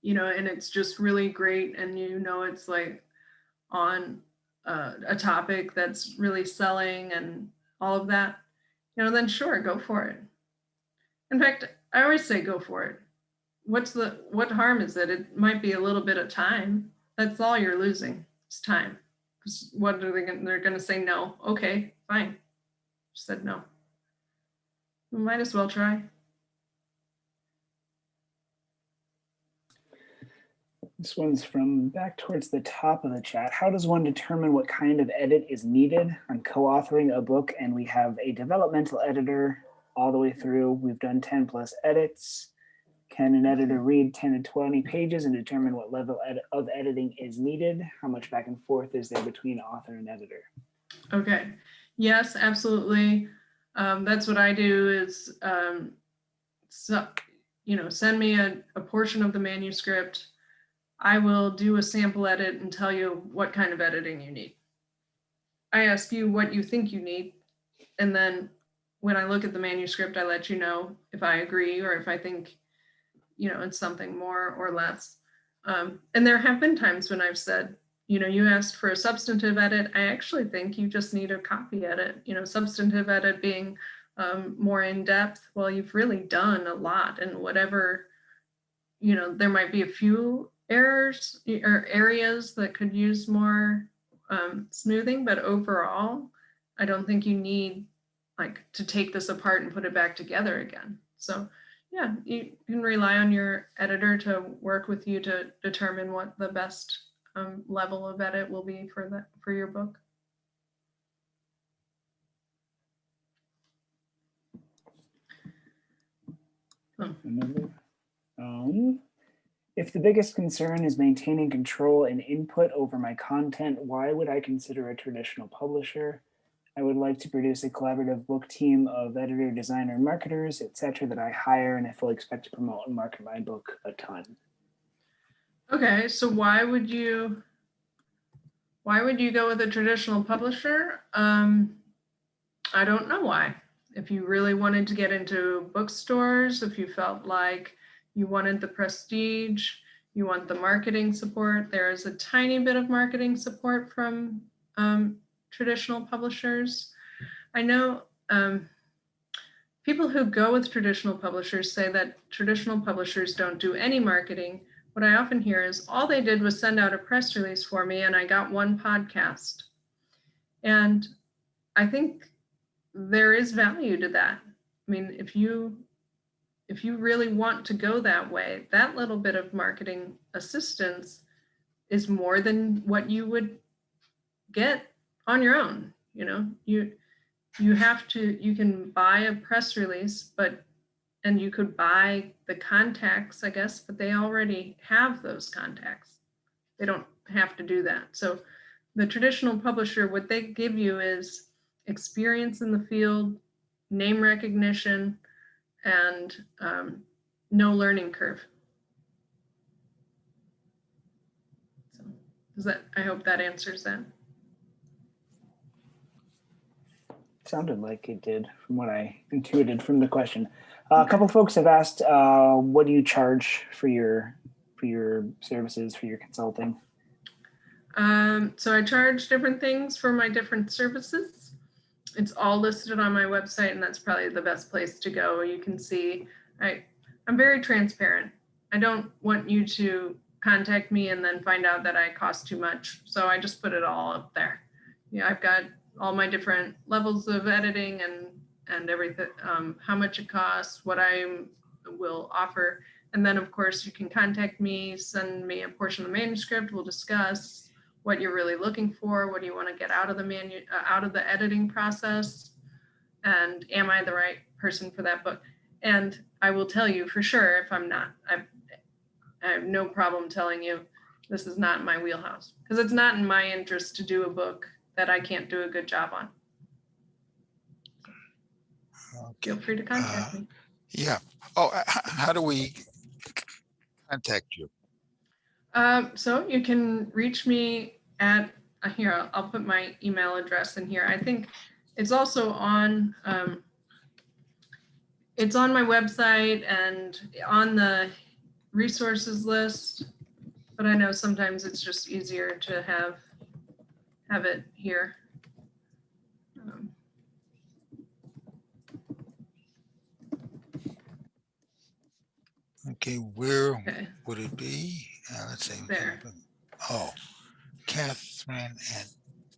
and it's just really great, and it's like on a topic that's really selling and all of that, then sure, go for it. In fact, I always say go for it. What harm is it? It might be a little bit of time. That's all you're losing. It's time. 'Cause what are they're going to say no. Okay, fine. Said no. We might as well try. This one's from back towards the top of the chat. How does one determine what kind of edit is needed? I'm co-authoring a book and we have a developmental editor all the way through. We've done 10 plus edits. Can an editor read 10 to 20 pages and determine what level of editing is needed? How much back and forth is there between author and editor? Okay. Yes, absolutely. That's what I do is, send me a portion of the manuscript. I will do a sample edit and tell you what kind of editing you need. I ask you what you think you need. And then when I look at the manuscript, I let you know if I agree or if I think, it's something more or less. And there have been times when I've said, you asked for a substantive edit. I actually think you just need a copy edit, substantive edit being more in depth. Well, you've really done a lot, and whatever, there might be a few errors or areas that could use more smoothing, but overall, I don't think you need to take this apart and put it back together again. So yeah, you can rely on your editor to work with you to determine what the best level of edit will be for your book. If the biggest concern is maintaining control and input over my content, why would I consider a traditional publisher? I would like to produce a collaborative book team of editor, designer, marketers, etc. that I hire and I fully expect to promote and market my book a ton. Okay, so why would you go with a traditional publisher? I don't know why. If you really wanted to get into bookstores, if you felt like you wanted the prestige, you want the marketing support, there is a tiny bit of marketing support from traditional publishers. I know people who go with traditional publishers say that traditional publishers don't do any marketing. What I often hear is all they did was send out a press release for me and I got one podcast. And I think there is value to that. I mean, if you really want to go that way, that little bit of marketing assistance is more than what you would get on your own. You can buy a press release, and you could buy the contacts, I guess, but they already have those contacts. They don't have to do that. So the traditional publisher, what they give you is experience in the field, name recognition, and no learning curve. So I hope that answers that. Sounded like it did from what I intuited from the question. A couple folks have asked, what do you charge for your services, for your consulting? So I charge different things for my different services. It's all listed on my website, and that's probably the best place to go. You can see I'm very transparent. I don't want you to contact me and then find out that I cost too much. So I just put it all up there. I've got all my different levels of editing and everything, how much it costs, what I will offer. And then of course you can contact me, send me a portion of the manuscript. We'll discuss what you're really looking for. What do you want to get out of the editing process? And am I the right person for that book? And I will tell you for sure if I'm not. I have no problem telling you this is not in my wheelhouse, because it's not in my interest to do a book that I can't do a good job on. Okay. Feel free to contact me. Yeah. Oh, how do we contact you? So you can reach me at here. I'll put my email address in here. I think it's also on. It's on my website and on the resources list. But I know sometimes it's just easier to have it here. Okay, where Okay, would it be? Let's see. there. Oh, Katherine at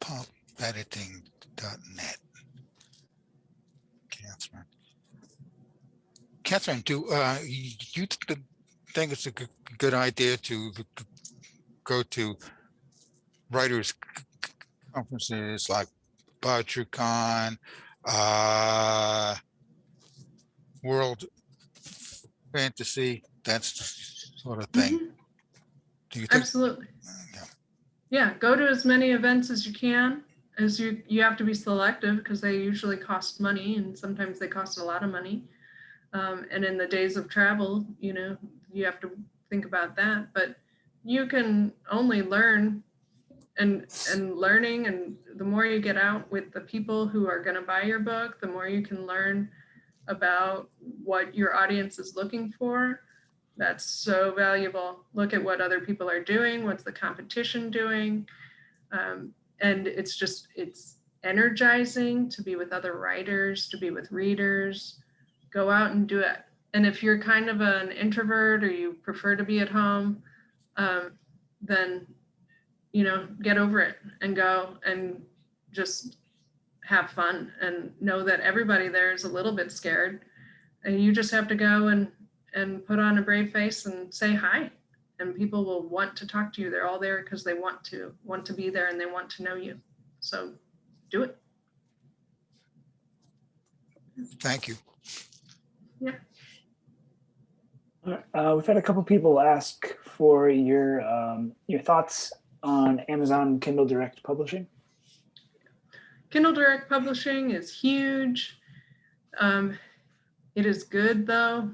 popediting.net. Katherine. Katherine, do you think it's a good idea to go to writers conferences like BudgerCon, uh, World Fantasy, that sort of thing? Mhm, Do you think? absolutely. Yeah. Yeah, go to as many events as you can. As you have to be selective because they usually cost money and sometimes they cost a lot of money. And in the days of travel, you have to think about that. But you can only learn and learning, and the more you get out with the people who are going to buy your book, the more you can learn about what your audience is looking for. That's so valuable. Look at what other people are doing. What's the competition doing? And it's energizing to be with other writers, to be with readers. Go out and do it. And if you're kind of an introvert or you prefer to be at home, then get over it and go and just have fun and know that everybody there is a little bit scared, and you just have to go and put on a brave face and say hi, and people will want to talk to you. They're all there because they want to be there and they want to know you. So do it. Thank you. Yeah. We've had a couple people ask for your thoughts on Amazon Kindle Direct Publishing. Kindle Direct Publishing is huge. It is good though.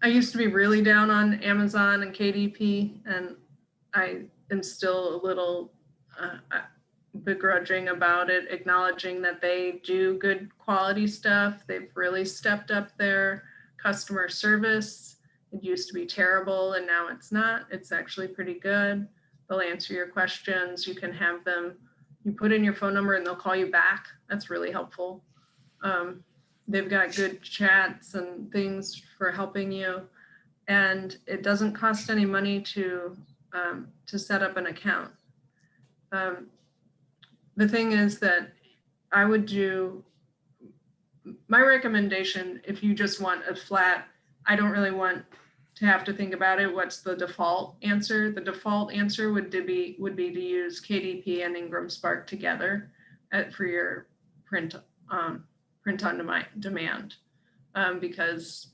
I used to be really down on Amazon and KDP, and I am still a little begrudging about it, acknowledging that they do good quality stuff. They've really stepped up their customer service. It used to be terrible and now it's not. It's actually pretty good. They'll answer your questions. You can have them, you put in your phone number and they'll call you back. That's really helpful. They've got good chats and things for helping you. And it doesn't cost any money to set up an account. The thing is that I would do, my recommendation, if you just want a flat, I don't really want to have to think about it, what's the default answer? The default answer would be to use KDP and Ingram Spark together for your print on demand, because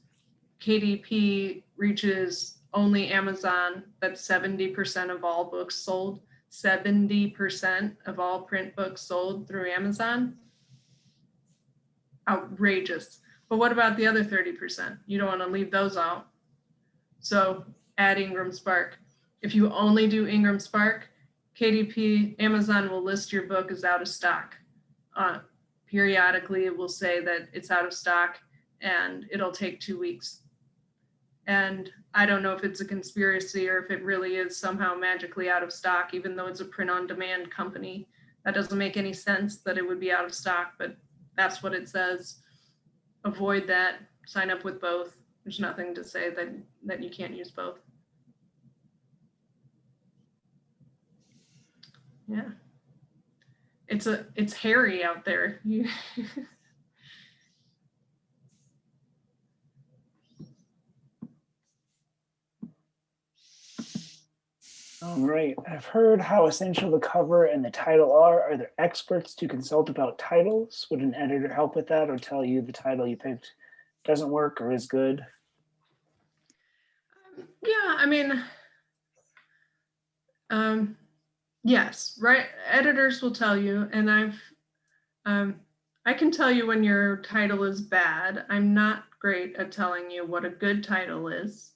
KDP reaches only Amazon. That's 70% of all books sold. 70% of all print books sold through Amazon. Outrageous. But what about the other 30%? You don't want to leave those out. So add Ingram Spark. If you only do Ingram Spark, KDP, Amazon will list your book as out of stock. Periodically, it will say that it's out of stock and it'll take 2 weeks. And I don't know if it's a conspiracy or if it really is somehow magically out of stock, even though it's a print-on-demand company. That doesn't make any sense that it would be out of stock, but that's what it says. Avoid that. Sign up with both. There's nothing to say that you can't use both. Yeah. It's hairy out there. All right. I've heard how essential the cover and the title are. Are there experts to consult about titles? Would an editor help with that or tell you the title you picked doesn't work or is good? Yeah, I mean, yes, right. Editors will tell you, and I can tell you when your title is bad. I'm not great at telling you what a good title is.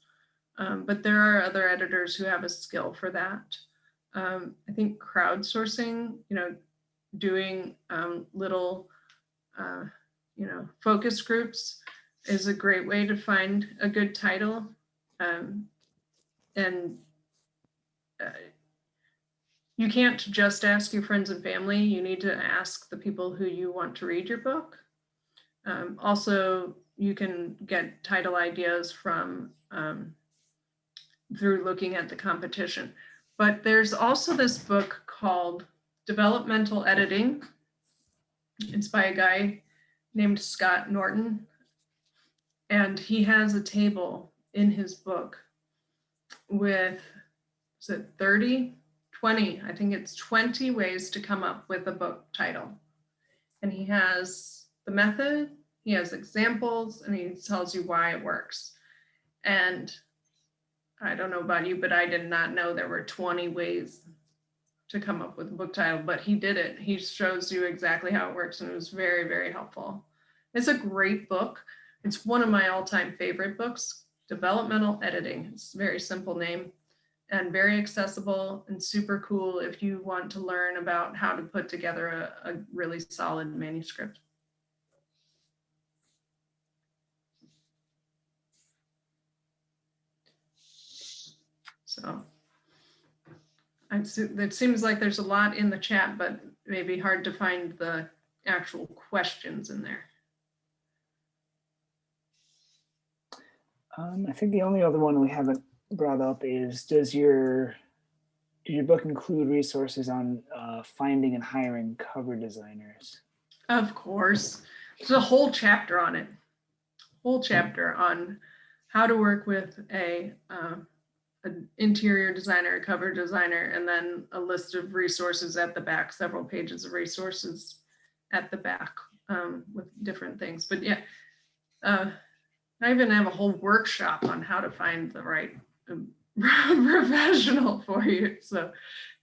But there are other editors who have a skill for that. I think crowdsourcing, doing little, focus groups is a great way to find a good title. And you can't just ask your friends and family. You need to ask the people who you want to read your book. Also, you can get title ideas from through looking at the competition. But there's also this book called Developmental Editing. It's by a guy named Scott Norton. And he has a table in his book with, is it 30, 20? I think it's 20 ways to come up with a book title. And he has the method, he has examples, and he tells you why it works. And I don't know about you, but I did not know there were 20 ways to come up with a book title, but he did it. He shows you exactly how it works, and it was very, very helpful. It's a great book. It's one of my all-time favorite books, Developmental Editing. It's a very simple name and very accessible and super cool if you want to learn about how to put together a really solid manuscript. So it seems like there's a lot in the chat, but maybe hard to find the actual questions in there. I think the only other one we haven't brought up is, did your book include resources on finding and hiring cover designers? Of course. There's a whole chapter on it. Whole chapter on how to work with an interior designer, a cover designer, and then a list of resources at the back, several pages of resources at the back with different things. But yeah, I even have a whole workshop on how to find the right professional for you. So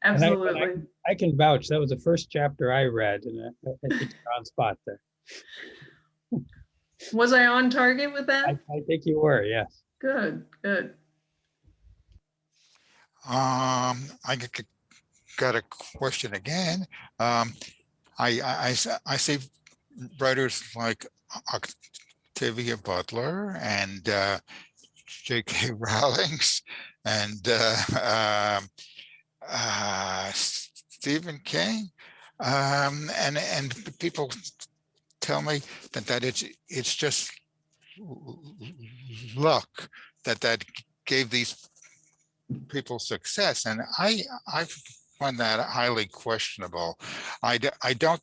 absolutely. I can vouch. That was the first chapter I read, and I think you're on spot there. Was I on target with that? I think you were, yes. Good, good. I got a question again. I see writers like Octavia Butler and J.K. Rowling's and Stephen King, and people tell me that it's just luck that gave these people success, and I find that highly questionable. I don't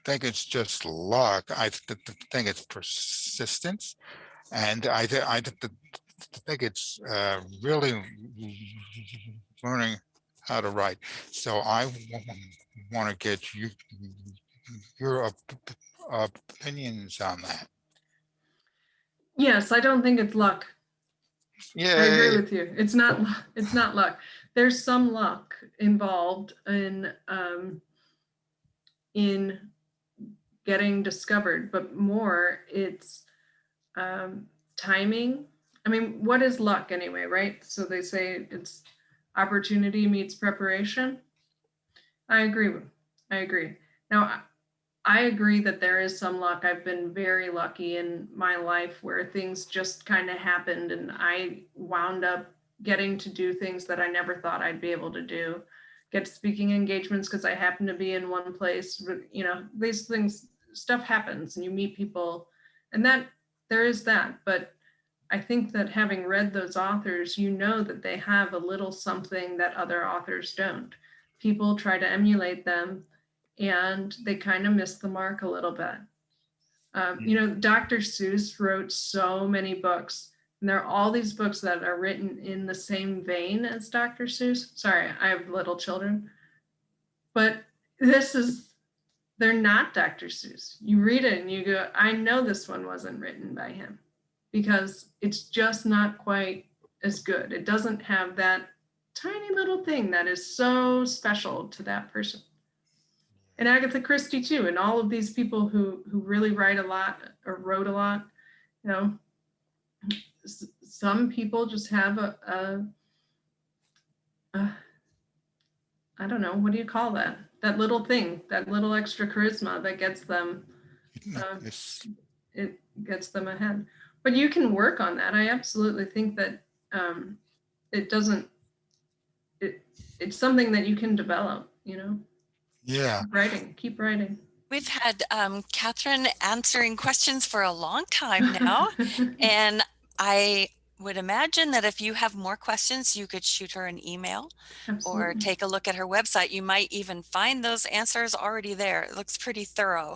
think it's just luck. I think it's persistence, and I think it's really learning how to write. So I want to get your opinions on that. Yes, I don't think it's luck. Yeah, I agree with you. It's not luck. There's some luck involved in getting discovered, but more it's timing. I mean, what is luck anyway, right? So they say it's opportunity meets preparation. I agree. Now, I agree that there is some luck. I've been very lucky in my life where things just kind of happened and I wound up getting to do things that I never thought I'd be able to do. Get speaking engagements because I happen to be in one place. You know, these things, stuff happens and you meet people, and that there is that. But I think that having read those authors, you know that they have a little something that other authors don't. People try to emulate them and they kind of miss the mark a little bit. You know, Dr. Seuss wrote so many books, and there are all these books that are written in the same vein as Dr. Seuss. Sorry, I have little children, but they're not Dr. Seuss. You read it and you go, I know this one wasn't written by him, because it's just not quite as good. It doesn't have that tiny little thing that is so special to that person. And Agatha Christie too, and all of these people who really write a lot or wrote a lot, you know, some people just have a I don't know, what do you call that? That little thing, that little extra charisma that gets them, it gets them ahead. But you can work on that. I absolutely think that it's something that you can develop, you know? Yeah. Keep writing. We've had Catherine answering questions for a long time now, and I would imagine that if you have more questions, you could shoot her an email or Absolutely. take a look at her website. You might even find those answers already there. It looks pretty thorough.